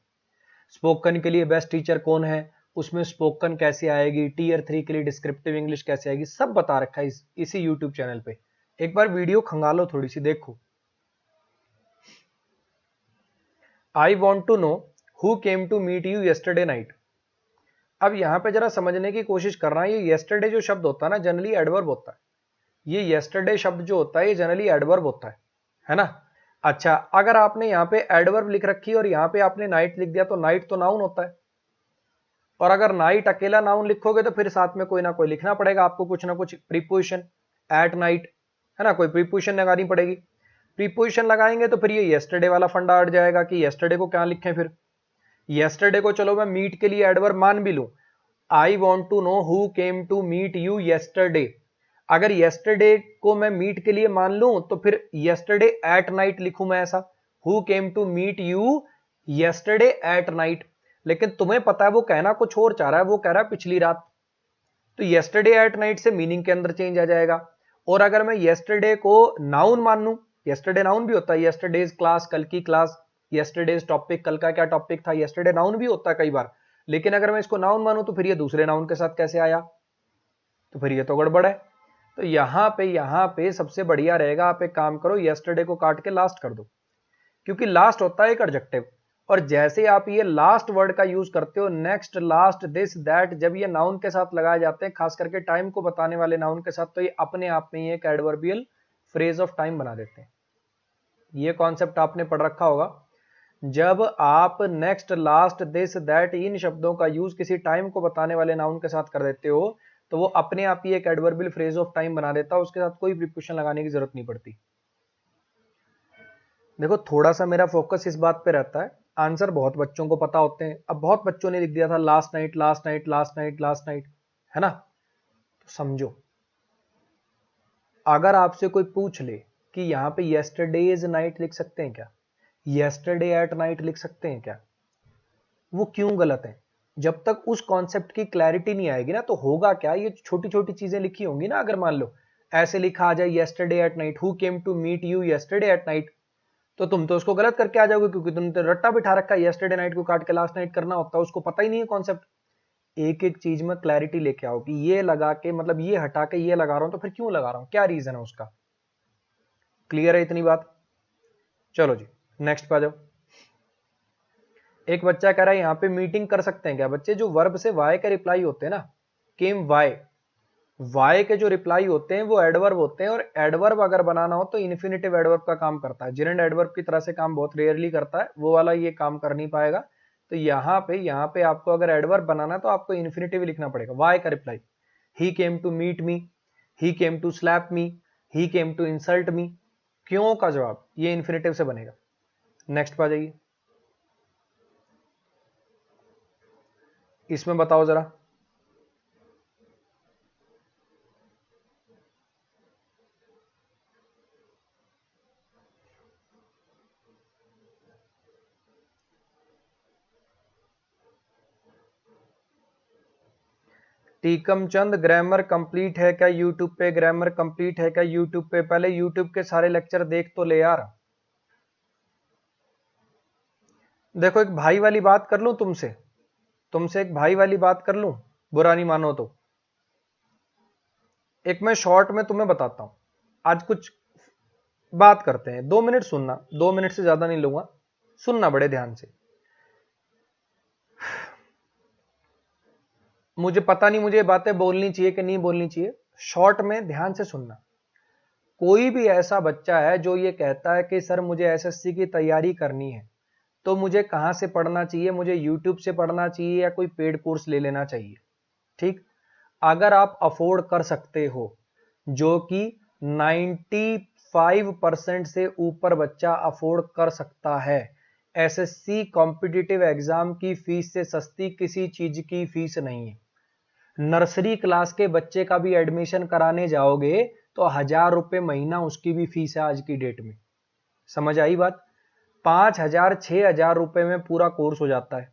स्पोकन के लिए बेस्ट टीचर कौन है, उसमें स्पोकन कैसे आएगी, टीयर 3 के लिए डिस्क्रिप्टिव इंग्लिश कैसे आएगी, सब बता रखा है इसी यूट्यूब चैनल पे। एक बार वीडियो खंगालो थोड़ी सी, देखो। I want to know who came to meet you yesterday night. अब यहां पे जरा समझने की कोशिश कर रहा है, ये येस्टरडे जो शब्द होता है ना जनरली एडवर्ब होता है, ये येस्टरडे शब्द जो होता है ये जनरली एडवर्ब होता है ना। अच्छा अगर आपने यहाँ पे एडवर्ब लिख रखी और यहाँ पे आपने नाइट लिख दिया, तो नाइट तो नाउन होता है, और अगर नाइट अकेला नाउन लिखोगे तो फिर साथ में कोई ना कोई लिखना पड़ेगा आपको, कुछ ना कुछ प्रीपोजिशन, एट नाइट, है ना, कोई प्रीपोजिशन लगानी पड़ेगी। प्रीपोजिशन लगाएंगे तो फिर ये येस्टरडे वाला फंडा अट जाएगा कि येस्टरडे को क्या लिखें। फिर येस्टरडे को चलो मैं मीट के लिए एडवर्ब मान भी लूं, I want to know who came to meet you yesterday, अगर येस्टरडे को मैं मीट के लिए मान लूं तो फिर येस्टरडे एट नाइट लिखूं मैं ऐसा, who came to meet you yesterday at night. लेकिन तुम्हें पता है वो कहना कुछ और चाह रहा है, वो कह रहा है पिछली रात, तो येस्टरडे एट नाइट से मीनिंग के अंदर चेंज आ जाएगा। और अगर मैं येस्टरडे को नाउन मान लूं, येस्टरडे नाउन भी होता है, येस्टरडेज क्लास, कल की क्लास, येस्टरडेज टॉपिक, कल का क्या टॉपिक था, येस्टरडे नाउन भी होता है कई बार। लेकिन अगर मैं इसको नाउन मानूं तो फिर ये दूसरे नाउन के साथ कैसे आया, तो फिर ये तो गड़बड़ है। तो यहां पे सबसे बढ़िया रहेगा, आप एक काम करो, यस्टरडे को काट के लास्ट कर दो, क्योंकि लास्ट होता है एक एडजेक्टिव, और जैसे आप ये लास्ट वर्ड का यूज करते हो, नेक्स्ट, लास्ट, दिस, दैट, जब ये नाउन के साथ लगाए जाते हैं, खास करके टाइम को बताने वाले नाउन के साथ, तो ये अपने आप में ही एक एडवर्बियल फ्रेज ऑफ टाइम बना देते हैं। ये कॉन्सेप्ट आपने पढ़ रखा होगा। जब आप next, last, this, that in शब्दों का यूज किसी टाइम को बताने वाले नाउन के साथ कर देते हो, तो वो अपने आप ही एक एडवर्बियल फ्रेज ऑफ टाइम बना देता है, उसके साथ कोई प्रीपोजिशन लगाने की जरूरत नहीं पड़ती। देखो थोड़ा सा मेरा फोकस इस बात पे रहता है, आंसर बहुत बच्चों को पता होते हैं। अब बहुत बच्चों ने लिख दिया था last night, last night, last night, last night, है ना। तो समझो, अगर आपसे कोई पूछ ले कि यहां पे येस्टरडेज नाइट लिख सकते हैं क्या, येस्टरडे एट नाइट लिख सकते हैं क्या, वो क्यों गलत है? जब तक उस कॉन्सेप्ट की क्लैरिटी नहीं आएगी ना, तो होगा क्या, ये छोटी छोटी चीजें लिखी होंगी ना, अगर मान लो ऐसे लिखा आ जाए yesterday at night, who came to meet you yesterday at night, तो तुम तो उसको गलत करके आ जाओगे, क्योंकि तुम तो रट्टा बिठा रखा है, येस्टरडे नाइट को काट के लास्ट नाइट करना होता है, उसको पता ही नहीं है कॉन्सेप्ट। एक एक चीज में क्लैरिटी लेके आओ कि ये लगा के, मतलब ये हटा के ये लगा रहा हूं, तो फिर क्यों लगा रहा हूं, क्या रीजन है उसका। क्लियर है इतनी बात? चलो जी नेक्स्ट पे आ जाओ। एक बच्चा कह रहा है यहां पे मीटिंग कर सकते हैं क्या? बच्चे जो वर्ब से वाई के रिप्लाई होते हैं ना, केम वाई, वाई के जो रिप्लाई होते हैं वो एडवर्ब होते हैं, और एडवर्ब अगर बनाना हो तो इन्फिनेटिव एडवर्ब का काम करता है, जेरेंड एडवर्ब की तरह से काम बहुत रेयरली करता है, वो वाला ये काम कर नहीं पाएगा। तो यहाँ पे आपको अगर एडवर्ब बनाना है तो आपको इन्फिनेटिव लिखना पड़ेगा। वाई का reply, he came to meet me, he came to slap me, he came to insult me, क्यों का जवाब ये इन्फिनेटिव से बनेगा। नेक्स्ट पे आ जाइए, इसमें बताओ जरा। टीकम चंद, ग्रामर कंप्लीट है क्या यूट्यूब पे? ग्रामर कंप्लीट है क्या यूट्यूब पे? पहले यूट्यूब के सारे लेक्चर देख तो ले यार। देखो एक भाई वाली बात कर लूं तुमसे, तुमसे एक भाई वाली बात कर लूं, बुरा नहीं मानो तो। एक मैं शॉर्ट में तुम्हें बताता हूं, आज कुछ बात करते हैं, 2 मिनट सुनना, 2 मिनट से ज्यादा नहीं लूंगा, सुनना बड़े ध्यान से। मुझे पता नहीं मुझे बातें बोलनी चाहिए कि नहीं बोलनी चाहिए, शॉर्ट में ध्यान से सुनना। कोई भी ऐसा बच्चा है जो ये कहता है कि सर मुझे एसएससी की तैयारी करनी है, तो मुझे कहां से पढ़ना चाहिए, मुझे यूट्यूब से पढ़ना चाहिए या कोई पेड कोर्स ले लेना चाहिए? ठीक, अगर आप अफोर्ड कर सकते हो, जो कि 95% से ऊपर बच्चा अफोर्ड कर सकता है, एसएससी कॉम्पिटिटिव एग्जाम की फीस से सस्ती किसी चीज की फीस नहीं है। नर्सरी क्लास के बच्चे का भी एडमिशन कराने जाओगे तो 1,000 रुपए महीना उसकी भी फीस है आज की डेट में। समझ आई बात? 5,000 6,000 रुपए में पूरा कोर्स हो जाता है।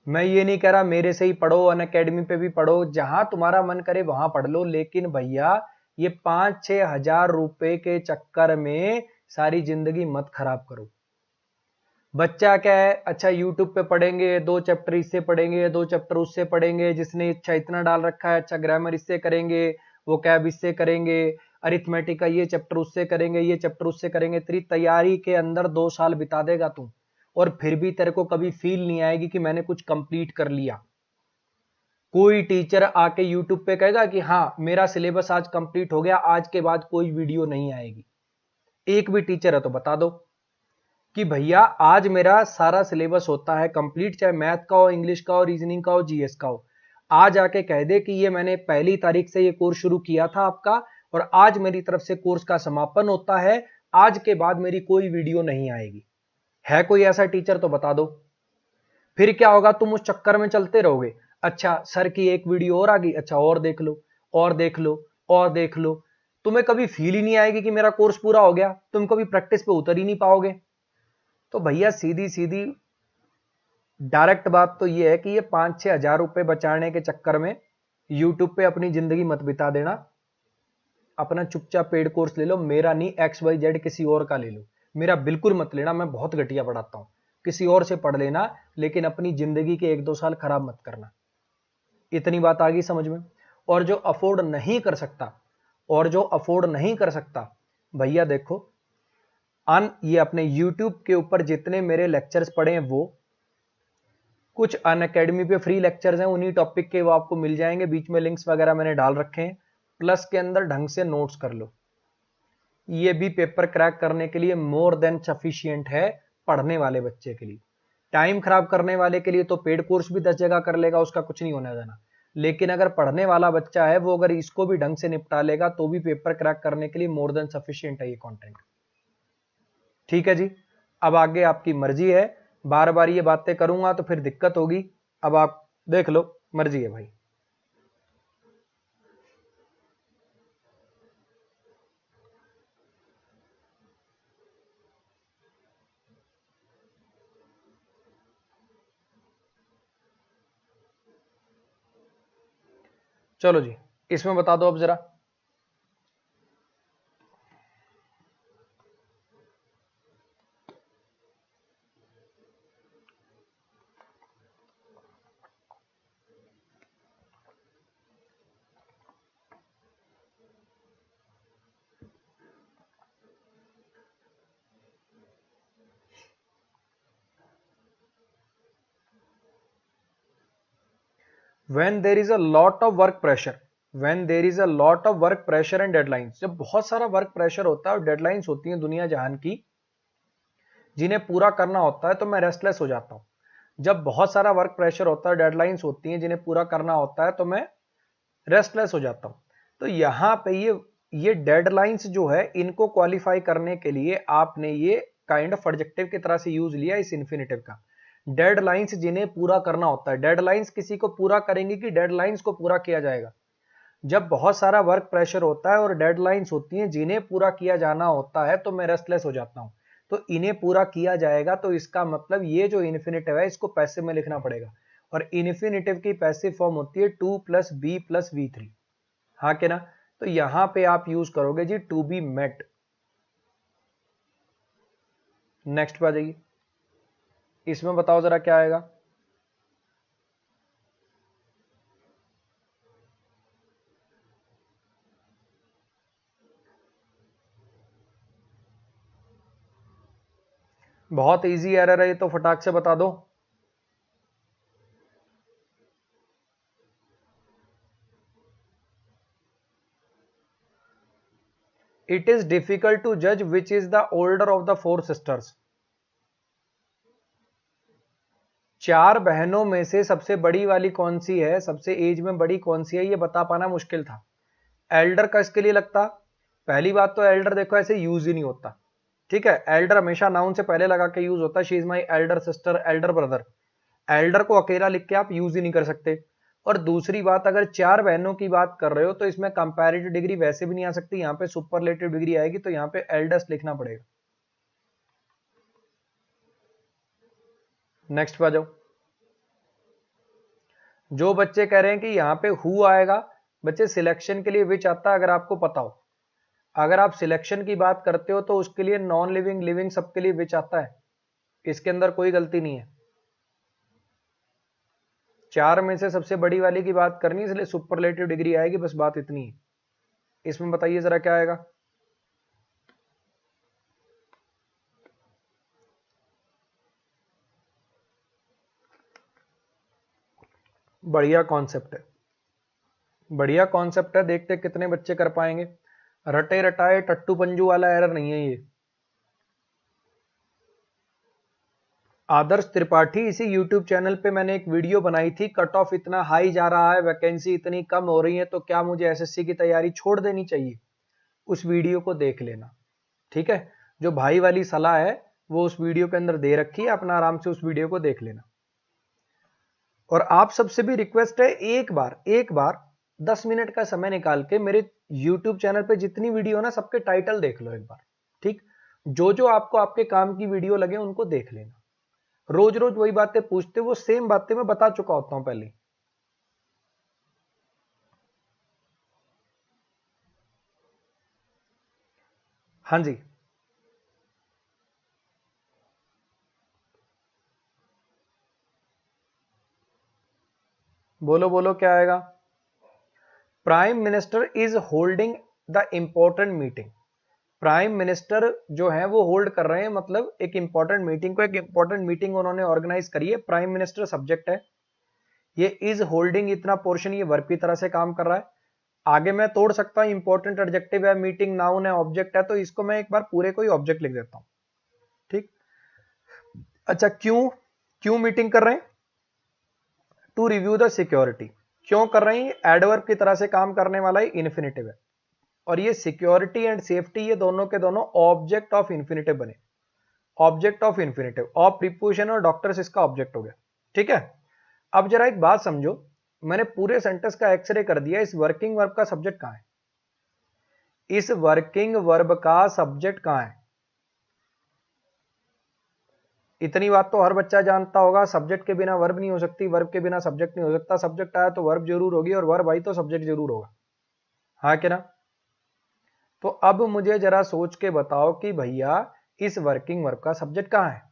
मैं ये नहीं कह रहा मेरे से ही पढ़ो, अनअकैडमी पे भी पढ़ो, जहां तुम्हारा मन करे वहां पढ़ लो, लेकिन भैया ये 5-6 हजार रुपए के चक्कर में सारी जिंदगी मत खराब करो। बच्चा क्या है, अच्छा यूट्यूब पे पढ़ेंगे, 2 चैप्टर इससे पढ़ेंगे, 2 चैप्टर उससे पढ़ेंगे, जिसने अच्छा इतना डाल रखा है, अच्छा ग्रामर इससे करेंगे, वो कैब इससे करेंगे, अरिथमेटिक का ये चैप्टर उससे करेंगे, ये चैप्टर उससे करेंगे, तेरी तैयारी के अंदर 2 साल बिता देगा तू, और फिर भी तेरे को कभी फील नहीं आएगी कि मैंने कुछ कंप्लीट कर लिया। कोई टीचर आके यूट्यूब पे कहेगा कि हाँ मेरा सिलेबस आज कंप्लीट हो गया, आज के बाद कोई वीडियो नहीं आएगी? एक भी टीचर है तो बता दो कि भैया आज मेरा सारा सिलेबस होता है कंप्लीट, चाहे मैथ का हो, इंग्लिश का हो, रीजनिंग का हो, जीएस का हो। आज आके कह दे कि ये मैंने 1 तारीख से ये कोर्स शुरू किया था आपका, और आज मेरी तरफ से कोर्स का समापन होता है, आज के बाद मेरी कोई वीडियो नहीं आएगी। है कोई ऐसा टीचर तो बता दो। फिर क्या होगा, तुम उस चक्कर में चलते रहोगे, अच्छा सर की एक वीडियो और आ गई, अच्छा और देख लो, और देख लो, और देख लो, तुम्हें कभी फील ही नहीं आएगी कि मेरा कोर्स पूरा हो गया, तुम कभी प्रैक्टिस पे उतर ही नहीं पाओगे। तो भैया सीधी सीधी डायरेक्ट बात तो ये है कि ये 5-6 हजार रुपए बचाने के चक्कर में यूट्यूब पे अपनी जिंदगी मत बिता देना। अपना चुपचाप पेड कोर्स ले लो, मेरा नहीं, XYZ किसी और का ले लो, मेरा बिल्कुल मत लेना, मैं बहुत घटिया पढ़ाता हूं। किसी और से पढ़ लेना, लेकिन अपनी जिंदगी के 1-2 साल खराब मत करना। इतनी बात आ गई समझ में। और जो अफोर्ड नहीं कर सकता, भैया देखो, ये अपने YouTube के ऊपर जितने मेरे लेक्चर्स पड़े हैं, वो कुछ अनअकैडमी पे फ्री लेक्चर्स हैं, उन्हीं टॉपिक के वो आपको मिल जाएंगे, बीच में लिंक्स वगैरह मैंने डाल रखे हैं, प्लस के अंदर ढंग से नोट्स कर लो। ये भी पेपर क्रैक करने के लिए मोर देन सफिशिएंट है पढ़ने वाले बच्चे के लिए। टाइम खराब करने वाले के लिए तो पेड कोर्स भी 10 जगह कर लेगा, उसका कुछ नहीं होने देना। लेकिन अगर पढ़ने वाला बच्चा है, वो अगर इसको भी ढंग से निपटा लेगा तो भी पेपर क्रैक करने के लिए मोर देन सफिशिएंट है ये कंटेंट। ठीक है जी, अब आगे आपकी मर्जी है। बार बार ये बातें करूंगा तो फिर दिक्कत होगी, अब आप देख लो, मर्जी है भाई। चलो जी, इसमें बता दो अब जरा। When there is a lot of work pressure, and deadlines, जब बहुत सारा वर्क प्रेशर होता है और डेडलाइंस होती हैं दुनिया जहान की, जिन्हें पूरा करना होता है, तो मैं रेस्टलेस हो जाता हूं। जब बहुत सारा वर्क प्रेशर होता है, डेडलाइंस होती हैं जिन्हें पूरा करना होता है, तो मैं रेस्टलेस हो जाता हूं। तो यहां पे ये डेडलाइंस जो है, इनको क्वालिफाई करने के लिए आपने ये काइंड ऑफ एडजेक्टिव की तरह से यूज लिया इस इन्फिनेटिव का। डेडलाइंस जिन्हें पूरा करना होता है, डेडलाइंस किसी को पूरा करेंगे कि डेडलाइंस को पूरा किया जाएगा। जब बहुत सारा वर्क प्रेशर होता है और डेडलाइंस होती हैं जिन्हें पूरा किया जाना होता है, तो मैं रेस्टलेस हो जाता हूं। तो इन्हें पूरा किया जाएगा, तो इसका मतलब ये जो इन्फिनेटिव है, इसको पैसिव में लिखना पड़ेगा। और इन्फिनेटिव की पैसिव फॉर्म होती है 2 + b + v3। हाँ के ना? तो यहां पे आप यूज करोगे जी टू बी मेट। नेक्स्ट पे आ जाइए, इसमें बताओ जरा क्या आएगा। बहुत इजी एरर है ये, तो फटाक से बता दो। इट इज डिफिकल्ट टू जज which is the older of the 4 sisters. 4 बहनों में से सबसे बड़ी वाली कौन सी है, सबसे एज में बड़ी कौन सी है, ये बता पाना मुश्किल था। एल्डर का इसके लिए लगता, पहली बात तो एल्डर देखो ऐसे यूज ही नहीं होता। ठीक है, एल्डर हमेशा नाउन से पहले लगा के यूज होता है। She is my elder sister, Elder brother. Elder को अकेला लिख के आप यूज ही नहीं कर सकते। और दूसरी बात, अगर 4 बहनों की बात कर रहे हो तो इसमें कंपैरेटिव डिग्री वैसे भी नहीं आ सकती, यहाँ पे सुपरलेटिव डिग्री आएगी, तो यहाँ पे एल्डेस्ट लिखना पड़ेगा। नेक्स्ट पे आ जाओ। जो बच्चे कह रहे हैं कि यहाँ पे हु आएगा, बच्चे सिलेक्शन के लिए विच आता है, अगर आपको पता हो। अगर आप सिलेक्शन की बात करते हो तो उसके लिए नॉन लिविंग, लिविंग सबके लिए विच आता है, इसके अंदर कोई गलती नहीं है। 4 में से सबसे बड़ी वाली की बात करनी है, इसलिए सुपरलेटिव डिग्री आएगी, बस बात इतनी है। इसमें बताइए जरा क्या आएगा। बढ़िया कॉन्सेप्ट है, बढ़िया कॉन्सेप्ट है, देखते कितने बच्चे कर पाएंगे। रटे रटाए टट्टू पंजू वाला एरर नहीं है ये। आदर्श त्रिपाठी, इसी YouTube चैनल पे मैंने एक वीडियो बनाई थी, कट ऑफ इतना हाई जा रहा है, वैकेंसी इतनी कम हो रही है, तो क्या मुझे एसएससी की तैयारी छोड़ देनी चाहिए। उस वीडियो को देख लेना, ठीक है। जो भाई वाली सलाह है वो उस वीडियो के अंदर दे रखी है, अपना आराम से उस वीडियो को देख लेना। और आप सबसे भी रिक्वेस्ट है, एक बार 10 मिनट का समय निकाल के मेरे YouTube चैनल पे जितनी वीडियो ना, सबके टाइटल देख लो एक बार, ठीक। जो जो आपको आपके काम की वीडियो लगे उनको देख लेना। रोज रोज वही बातें पूछते, वो सेम बातें मैं बता चुका होता हूं पहले। हाँ जी, बोलो बोलो क्या आएगा? Prime minister is holding the important meeting. Prime minister जो है वो होल्ड कर रहे हैं, मतलब एक इंपॉर्टेंट मीटिंग को, एक इंपॉर्टेंट मीटिंग उन्होंने ऑर्गेनाइज करी है। प्राइम मिनिस्टर सब्जेक्ट है, ये इज होल्डिंग इतना पोर्शन ये वर्ब की तरह से काम कर रहा है। आगे मैं तोड़ सकता हूं, इंपॉर्टेंट एडजेक्टिव है, मीटिंग नाउन है, ऑब्जेक्ट है, तो इसको मैं एक बार पूरे को ही ऑब्जेक्ट लिख देता हूं। ठीक, अच्छा क्यों क्यों मीटिंग कर रहे हैं? To review the security. क्यों कर रहे हैं? एडवर्ब की तरह से काम करने वाला ही इन्फिनेटिव है, और ये सिक्योरिटी एंड सेफ्टी ये दोनों के दोनों ऑब्जेक्ट ऑफ इन्फिनेटिव बने। Object of infinitive, of preposition और डॉक्टर्स इसका ऑब्जेक्ट हो गया। ठीक है, अब जरा एक बात समझो, मैंने पूरे सेंटेंस का एक्सरे कर दिया, इस वर्किंग वर्ब का सब्जेक्ट कहां है? इस वर्किंग वर्ब का सब्जेक्ट कहां है? इतनी बात तो हर बच्चा जानता होगा, सब्जेक्ट के बिना वर्ब नहीं हो सकती, वर्ब के बिना सब्जेक्ट नहीं हो सकता, सब्जेक्ट आया तो वर्ब जरूर होगी, और वर्ब आई तो सब्जेक्ट जरूर होगा। हाँ कि ना? तो अब मुझे जरा सोच के बताओ कि भैया इस वर्किंग वर्ब का सब्जेक्ट कहां है?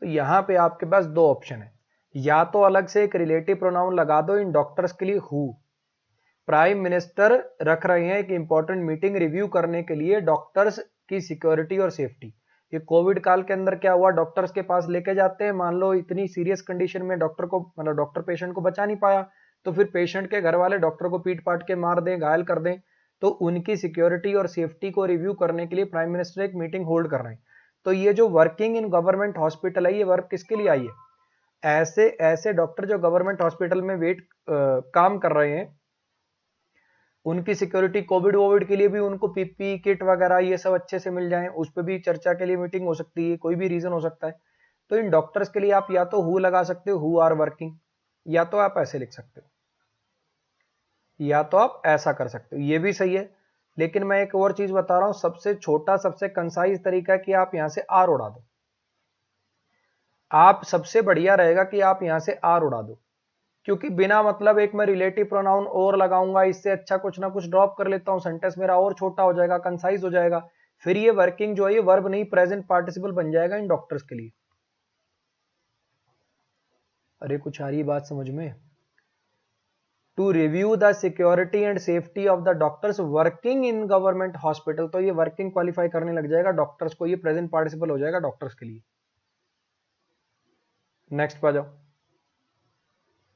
तो यहां पे आपके पास दो ऑप्शन है, या तो अलग से एक रिलेटिव प्रोनाउन लगा दो इन डॉक्टर्स के लिए हु। प्राइम मिनिस्टर रख रहे हैं एक इंपॉर्टेंट मीटिंग रिव्यू करने के लिए डॉक्टर्स की सिक्योरिटी और सेफ्टी। ये कोविड काल के अंदर क्या हुआ, डॉक्टर्स के पास लेके जाते हैं, मान लो इतनी सीरियस कंडीशन में डॉक्टर को, मतलब डॉक्टर पेशेंट को बचा नहीं पाया, तो फिर पेशेंट के घर वाले डॉक्टर को पीट पाट के मार दें, घायल कर दें, तो उनकी सिक्योरिटी और सेफ्टी को रिव्यू करने के लिए प्राइम मिनिस्टर एक मीटिंग होल्ड कर रहे हैं। तो ये जो वर्किंग इन गवर्नमेंट हॉस्पिटल है, ये वर्क किसके लिए आई है? ऐसे ऐसे डॉक्टर जो गवर्नमेंट हॉस्पिटल में काम कर रहे हैं, उनकी सिक्योरिटी, कोविड वोविड के लिए भी उनको पीपी किट वगैरह ये सब अच्छे से मिल जाए, उस पर भी चर्चा के लिए मीटिंग हो सकती है, कोई भी रीजन हो सकता है। तो इन डॉक्टर्स के लिए आप या तो हु लगा सकते हो, हु आर वर्किंग, या तो आप ऐसे लिख सकते हो, या तो आप ऐसा कर सकते हो, ये भी सही है। लेकिन मैं एक और चीज बता रहा हूं, सबसे छोटा सबसे कंसाइज तरीका है कि आप यहां से आर उड़ा दो। आप सबसे बढ़िया रहेगा कि आप यहां से आर उड़ा दो, क्योंकि बिना मतलब एक मैं रिलेटिव प्रोनाउन और लगाऊंगा, इससे अच्छा कुछ ना कुछ ड्रॉप कर लेता हूं, सेंटेंस मेरा और छोटा हो जाएगा, कंसाइज हो जाएगा, फिर ये वर्किंग जो है ये वर्ब नहीं प्रेजेंट पार्टिसिपल बन जाएगा इन डॉक्टर्स के लिए। अरे कुछ आ रही बात समझ में? To review the security and safety of the doctors working in government hospital, तो ये वर्किंग क्वालिफाई करने लग जाएगा डॉक्टर्स को, ये प्रेजेंट पार्टिसिपल हो जाएगा डॉक्टर्स के लिए। नेक्स्ट पे जाओ,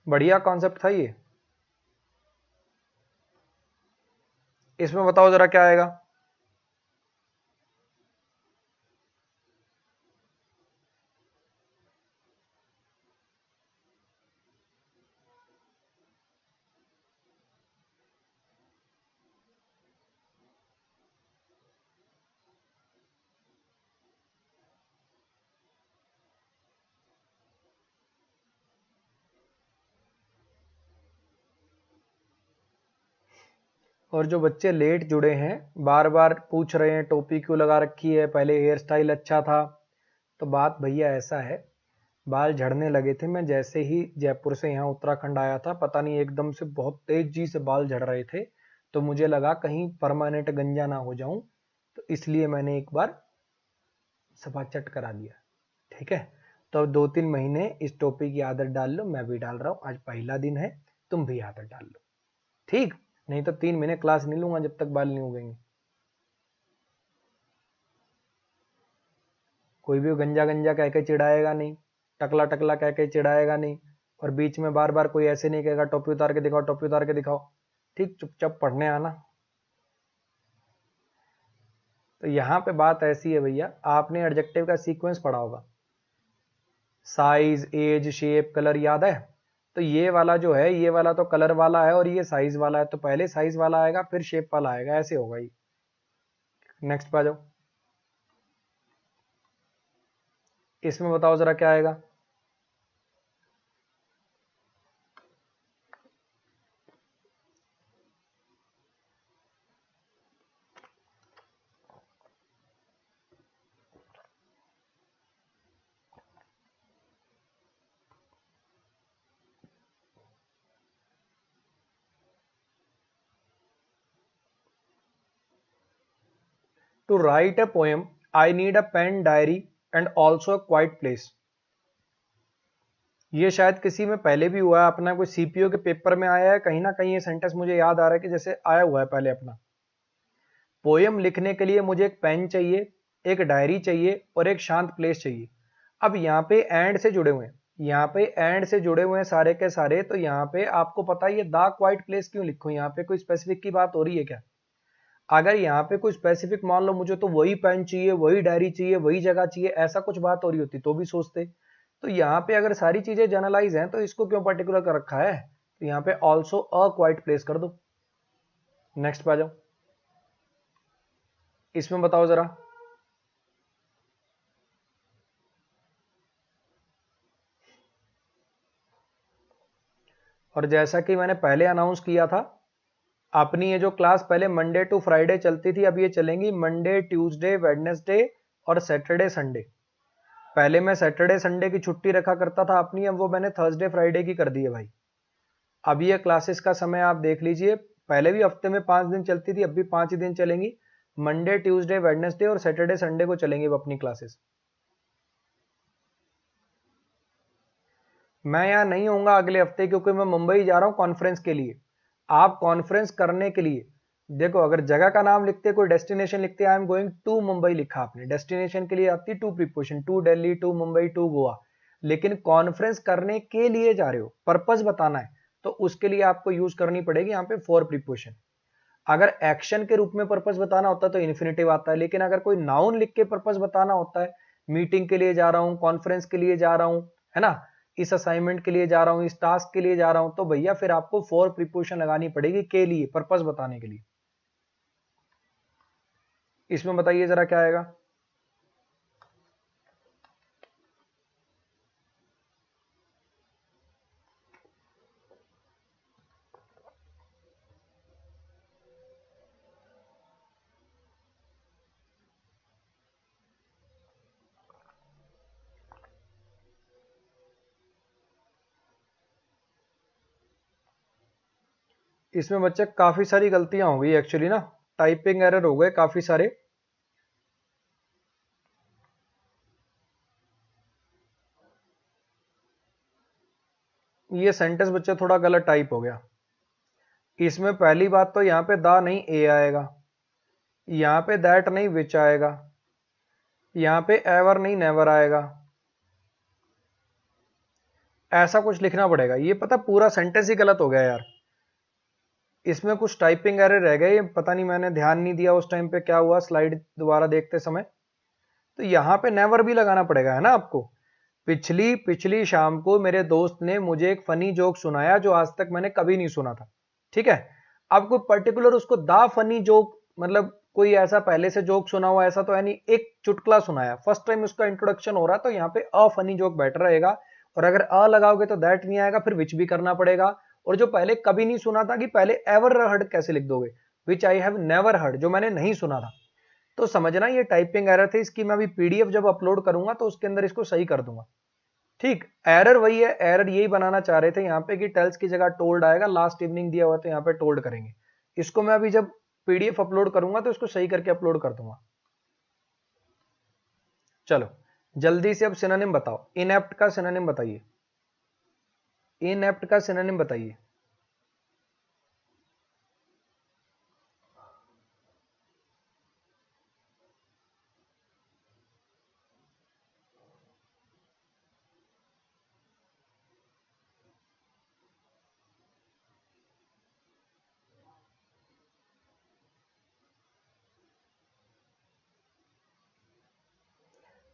बढ़िया कॉन्सेप्ट था ये। इसमें बताओ जरा क्या आएगा? और जो बच्चे लेट जुड़े हैं, बार बार पूछ रहे हैं टोपी क्यों लगा रखी है, पहले हेयर स्टाइल अच्छा था, तो बात भैया ऐसा है, बाल झड़ने लगे थे, मैं जैसे ही जयपुर से यहाँ उत्तराखंड आया था, पता नहीं एकदम से बहुत तेजी से बाल झड़ रहे थे, तो मुझे लगा कहीं परमानेंट गंजा ना हो जाऊं, तो इसलिए मैंने एक बार सफा चट करा दिया। ठीक है, तो अब 2-3 महीने इस टोपी की आदत डाल लो, मैं भी डाल रहा हूं, आज पहला दिन है, तुम भी आदत डाल लो, ठीक? नहीं तो 3 महीने क्लास नहीं लूंगा जब तक बाल नहीं उगेंगे। कोई भी गंजा गंजा कह के चिढ़ाएगा नहीं, टकला टकला कह के चिढ़ाएगा नहीं, और बीच में बार बार कोई ऐसे नहीं कहेगा टोपी उतार के दिखाओ, टोपी उतार के दिखाओ। ठीक, चुपचाप पढ़ने आना। तो यहां पे बात ऐसी है भैया, आपने एडजेक्टिव का सीक्वेंस पढ़ा होगा, साइज, एज, शेप, कलर, याद है? तो ये वाला जो है, ये वाला तो कलर वाला है और ये साइज वाला है, तो पहले साइज वाला आएगा फिर शेप वाला आएगा, ऐसे होगा ये। नेक्स्ट पे आ जाओ, इसमें बताओ जरा क्या आएगा? To write a poem, I need a pen, diary, and also a quiet place. ये शायद किसी में पहले भी हुआ है, अपना कोई सीपीओ के पेपर में आया है कहीं ना कहीं। ये सेंटेंस मुझे याद आ रहा है कि जैसे आया हुआ है पहले अपना। पोयम लिखने के लिए मुझे एक पेन चाहिए, एक डायरी चाहिए और एक शांत प्लेस चाहिए। अब यहाँ पे एंड से जुड़े हुए हैं, यहाँ पे एंड से जुड़े हुए हैं सारे के सारे, तो यहाँ पे आपको पता है ये द क्वाइट प्लेस क्यों लिखूं? यहाँ पे कोई स्पेसिफिक की बात हो रही है क्या? अगर यहाँ पे कोई स्पेसिफिक मान लो मुझे तो वही पेन चाहिए, वही डायरी चाहिए, वही जगह चाहिए, ऐसा कुछ बात हो रही होती तो भी सोचते। तो यहाँ पे अगर सारी चीजें जनरलाइज हैं तो इसको क्यों पर्टिकुलर कर रखा है? तो यहाँ पे ऑल्सो अ क्वाइट प्लेस कर दो। नेक्स्ट पे आ जाओ, इसमें बताओ जरा। और जैसा कि मैंने पहले अनाउंस किया था, अपनी ये जो क्लास पहले मंडे टू फ्राइडे चलती थी, अब ये चलेंगी मंडे, ट्यूसडे, वेडनेसडे और सैटरडे संडे। पहले मैं सैटरडे संडे की छुट्टी रखा करता था अपनी, अब वो मैंने थर्सडे फ्राइडे की कर दी है भाई। अब ये क्लासेस का समय आप देख लीजिए, पहले भी हफ्ते में 5 दिन चलती थी, अब भी 5 ही दिन चलेंगी। मंडे, ट्यूसडे, वेडनेसडे और सैटरडे संडे को चलेंगी अब अपनी क्लासेस। मैं यहाँ नहीं होऊंगा अगले हफ्ते, क्योंकि मैं मुंबई जा रहा हूँ कॉन्फ्रेंस के लिए। आप कॉन्फ्रेंस करने के लिए देखो, अगर जगह का नाम लिखते, कोई डेस्टिनेशन लिखते, I am going to Mumbai लिखा आपने, डेस्टिनेशन के लिए आती to preposition, to Delhi, to Mumbai, to Goa. लेकिन कॉन्फ्रेंस करने के लिए जा रहे हो, पर्पस बताना है, तो उसके लिए आपको यूज करनी पड़ेगी यहाँ पे फॉर प्रीपोजिशन। अगर एक्शन के रूप में पर्पस बताना होता है तो इन्फिनेटिव आता है, लेकिन अगर कोई नाउन लिख के पर्पस बताना होता है, मीटिंग के लिए जा रहा हूं, कॉन्फ्रेंस के लिए जा रहा हूं, है ना, इस असाइनमेंट के लिए जा रहा हूं, इस टास्क के लिए जा रहा हूं, तो भैया फिर आपको फॉर प्रीपोजिशन लगानी पड़ेगी, के लिए, पर्पस बताने के लिए। इसमें बताइए जरा क्या आएगा। इसमें बच्चे काफी सारी गलतियां हो गई एक्चुअली ना, टाइपिंग एरर हो गए काफी सारे। ये सेंटेंस बच्चे थोड़ा गलत टाइप हो गया। इसमें पहली बात तो यहाँ पे दा नहीं ए आएगा, यहाँ पे दैट नहीं विच आएगा, यहाँ पे एवर नहीं नेवर आएगा, ऐसा कुछ लिखना पड़ेगा। ये पता पूरा सेंटेंस ही गलत हो गया यार। इसमें कुछ टाइपिंग एरर रह गए, पता नहीं मैंने ध्यान नहीं दिया उस टाइम पे क्या हुआ स्लाइड दोबारा देखते समय। तो यहाँ पे नेवर भी लगाना पड़ेगा, है ना आपको। पिछली पिछली शाम को मेरे दोस्त ने मुझे एक फनी जोक सुनाया जो आज तक मैंने कभी नहीं सुना था, ठीक है। अब कोई पर्टिकुलर उसको दा फनी जोक, मतलब कोई ऐसा पहले से जोक सुना हुआ ऐसा तो है नहीं, एक चुटकुला सुनाया, फर्स्ट टाइम उसका इंट्रोडक्शन हो रहा है, तो यहाँ पे अ फनी जोक बेटर रहेगा। और अगर अ लगाओगे तो दैट नहीं आएगा, फिर विच भी करना पड़ेगा। और जो पहले कभी नहीं सुना था, कि पहले एवर हर्ड कैसे लिख दोगे, विच आई हैव नेवर हर्ड, जो मैंने नहीं सुना था। तो समझना ये टाइपिंग एरर थी, इसकी मैं अभी पीडीएफ जब अपलोड करूंगा तो उसके अंदर इसको सही कर दूंगा। ठीक, एरर वही है, एरर यही बनाना चाह रहे थे यहाँ पे कि टेल्स की जगह टोल्ड आएगा, लास्ट इवनिंग दिया हुआ तो यहाँ पे टोल्ड करेंगे। इसको मैं अभी जब पीडीएफ अपलोड करूंगा तो इसको सही करके अपलोड कर दूंगा। चलो जल्दी से अब सिनोनिम बताओ, इनएप्ट का सिनोनिम बताइए, इनएप्ट का सिनोनिम बताइए।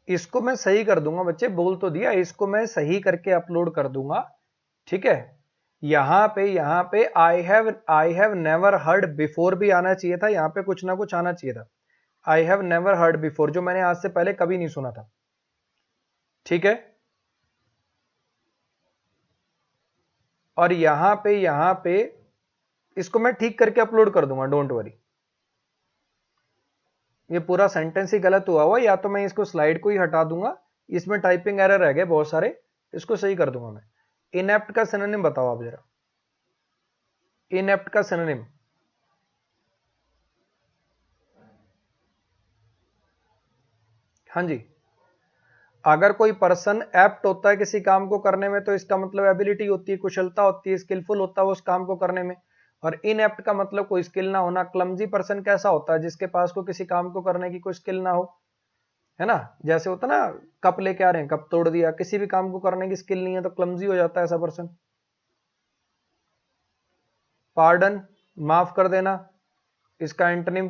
इसको मैं सही कर दूंगा बच्चे, बोल तो दिया, इसको मैं सही करके अपलोड कर दूंगा, ठीक है। यहाँ पे I have never heard before भी आना चाहिए था, यहाँ पे कुछ ना कुछ आना चाहिए था। I have never heard before, जो मैंने आज से पहले कभी नहीं सुना था, ठीक है। और यहाँ पे इसको मैं ठीक करके अपलोड कर दूंगा, डोंट वरी। ये पूरा सेंटेंस ही गलत हुआ, या तो मैं इसको स्लाइड को ही हटा दूंगा, इसमें टाइपिंग एरर रह गए बहुत सारे, इसको सही कर दूंगा मैं। इनएप्ट का सिनोनिम बताओ आप जरा, इनएप्ट का सिनोनिम। हाँ जी, अगर कोई पर्सन एप्ट होता है किसी काम को करने में तो इसका मतलब एबिलिटी होती है, कुशलता होती है, स्किलफुल होता है वो उस काम को करने में। और इनएप्ट का मतलब कोई स्किल ना होना। क्लमजी पर्सन कैसा होता है? जिसके पास को किसी काम को करने की कोई स्किल ना हो, है ना। जैसे होता ना, कप लेके आ रहे हैं, कप तोड़ दिया, किसी भी काम को करने की स्किल नहीं है तो क्लमजी हो जाता है ऐसा पर्सन। पार्डन, माफ कर देना, इसका एंटोनिम,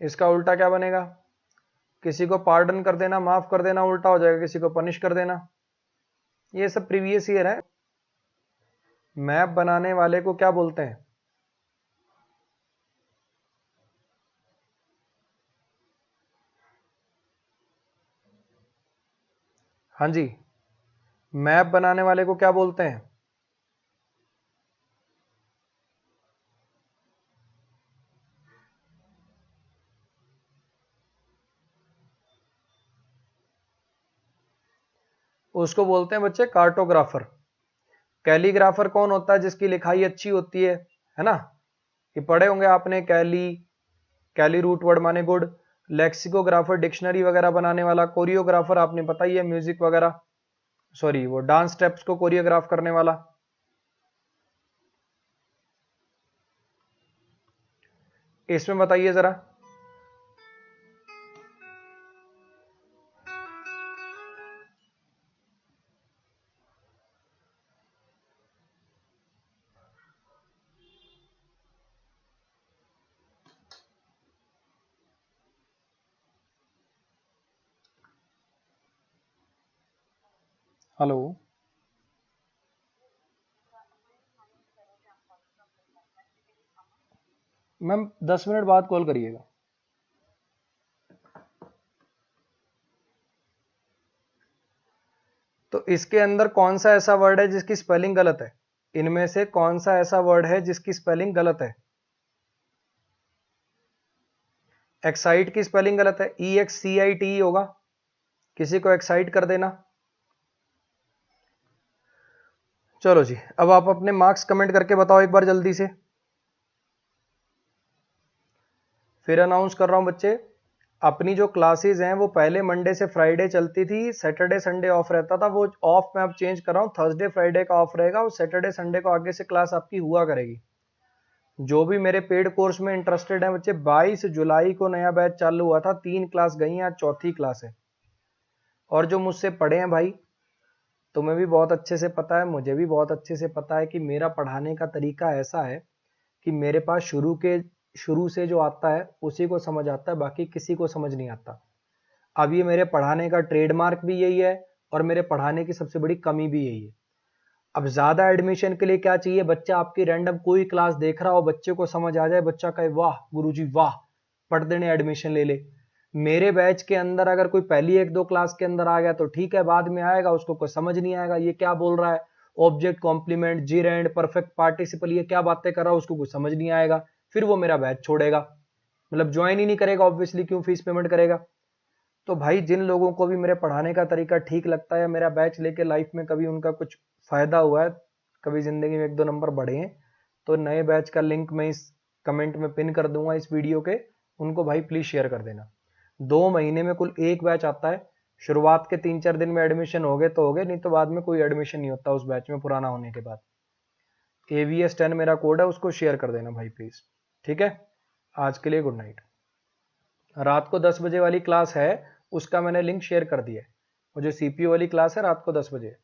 इसका उल्टा क्या बनेगा? किसी को पार्डन कर देना, माफ कर देना, उल्टा हो जाएगा किसी को पनिश कर देना। ये सब प्रीवियस ईयर है। मैप बनाने वाले को क्या बोलते हैं? हाँ जी, मैप बनाने वाले को क्या बोलते हैं? उसको बोलते हैं बच्चे कार्टोग्राफर। कैलीग्राफर कौन होता है? जिसकी लिखाई अच्छी होती है ना। ये पढ़े होंगे आपने, कैली, कैली रूट वर्ड माने गुड। लेक्सिकोग्राफर डिक्शनरी वगैरह बनाने वाला। कोरियोग्राफर आपने पता ही है, म्यूजिक वगैरह, सॉरी वो डांस स्टेप्स को कोरियोग्राफ करने वाला। इसमें बताइए जरा। हेलो मैम, 10 मिनट बाद कॉल करिएगा। तो इसके अंदर कौन सा ऐसा वर्ड है जिसकी स्पेलिंग गलत है? इनमें से कौन सा ऐसा वर्ड है जिसकी स्पेलिंग गलत है? एक्साइट की स्पेलिंग गलत है, EXCITE होगा। किसी को एक्साइट कर देना। चलो जी, अब आप अपने मार्क्स कमेंट करके बताओ एक बार जल्दी से। फिर अनाउंस कर रहा हूं बच्चे, अपनी जो क्लासेस हैं वो पहले मंडे से फ्राइडे चलती थी, सैटरडे संडे ऑफ रहता था। वो ऑफ मैं अब चेंज कर रहा हूं, थर्सडे फ्राइडे का ऑफ रहेगा और सैटरडे संडे को आगे से क्लास आपकी हुआ करेगी। जो भी मेरे पेड कोर्स में इंटरेस्टेड है बच्चे, 22 जुलाई को नया बैच चालू हुआ था, 3 क्लास गई हैं, आज चौथी क्लास है। और जो मुझसे पढ़े हैं भाई, तुम्हें भी बहुत अच्छे से पता है, मुझे भी बहुत अच्छे से पता है कि मेरा पढ़ाने का तरीका ऐसा है कि मेरे पास शुरू से जो आता है उसी को समझ आता है, बाकी किसी को समझ नहीं आता। अब ये मेरे पढ़ाने का ट्रेडमार्क भी यही है और मेरे पढ़ाने की सबसे बड़ी कमी भी यही है। अब ज्यादा एडमिशन के लिए क्या चाहिए? बच्चा आपकी रैंडम कोई क्लास देख रहा हो, बच्चे को समझ आ जाए, बच्चा कहे वाह गुरुजी वाह, पढ़ देने एडमिशन ले ले। मेरे बैच के अंदर अगर कोई पहली 1-2 क्लास के अंदर आ गया तो ठीक है, बाद में आएगा उसको कोई समझ नहीं आएगा, ये क्या बोल रहा है, ऑब्जेक्ट कॉम्प्लीमेंट, जिरेंड, परफेक्ट पार्टिसिपल, ये क्या बातें कर रहा है, उसको कुछ समझ नहीं आएगा, फिर वो मेरा बैच छोड़ेगा, मतलब ज्वाइन ही नहीं करेगा। ऑब्वियसली क्यों फीस पेमेंट करेगा? तो भाई जिन लोगों को भी मेरे पढ़ाने का तरीका ठीक लगता है, मेरा बैच लेके लाइफ में कभी उनका कुछ फायदा हुआ है, कभी जिंदगी में 1-2 नंबर बढ़े हैं, तो नए बैच का लिंक मैं इस कमेंट में पिन कर दूंगा इस वीडियो के, उनको भाई प्लीज शेयर कर देना। 2 महीने में कुल 1 बैच आता है। शुरुआत के 3-4 दिन में एडमिशन हो गए तो हो गए, नहीं तो बाद में कोई एडमिशन नहीं होता उस बैच में पुराना होने के बाद। AVS10 मेरा कोड है, उसको शेयर कर देना भाई प्लीज। ठीक है, आज के लिए गुड नाइट। रात को 10 बजे वाली क्लास है, उसका मैंने लिंक शेयर कर दिया है। वो जो CPU वाली क्लास है रात को 10 बजे।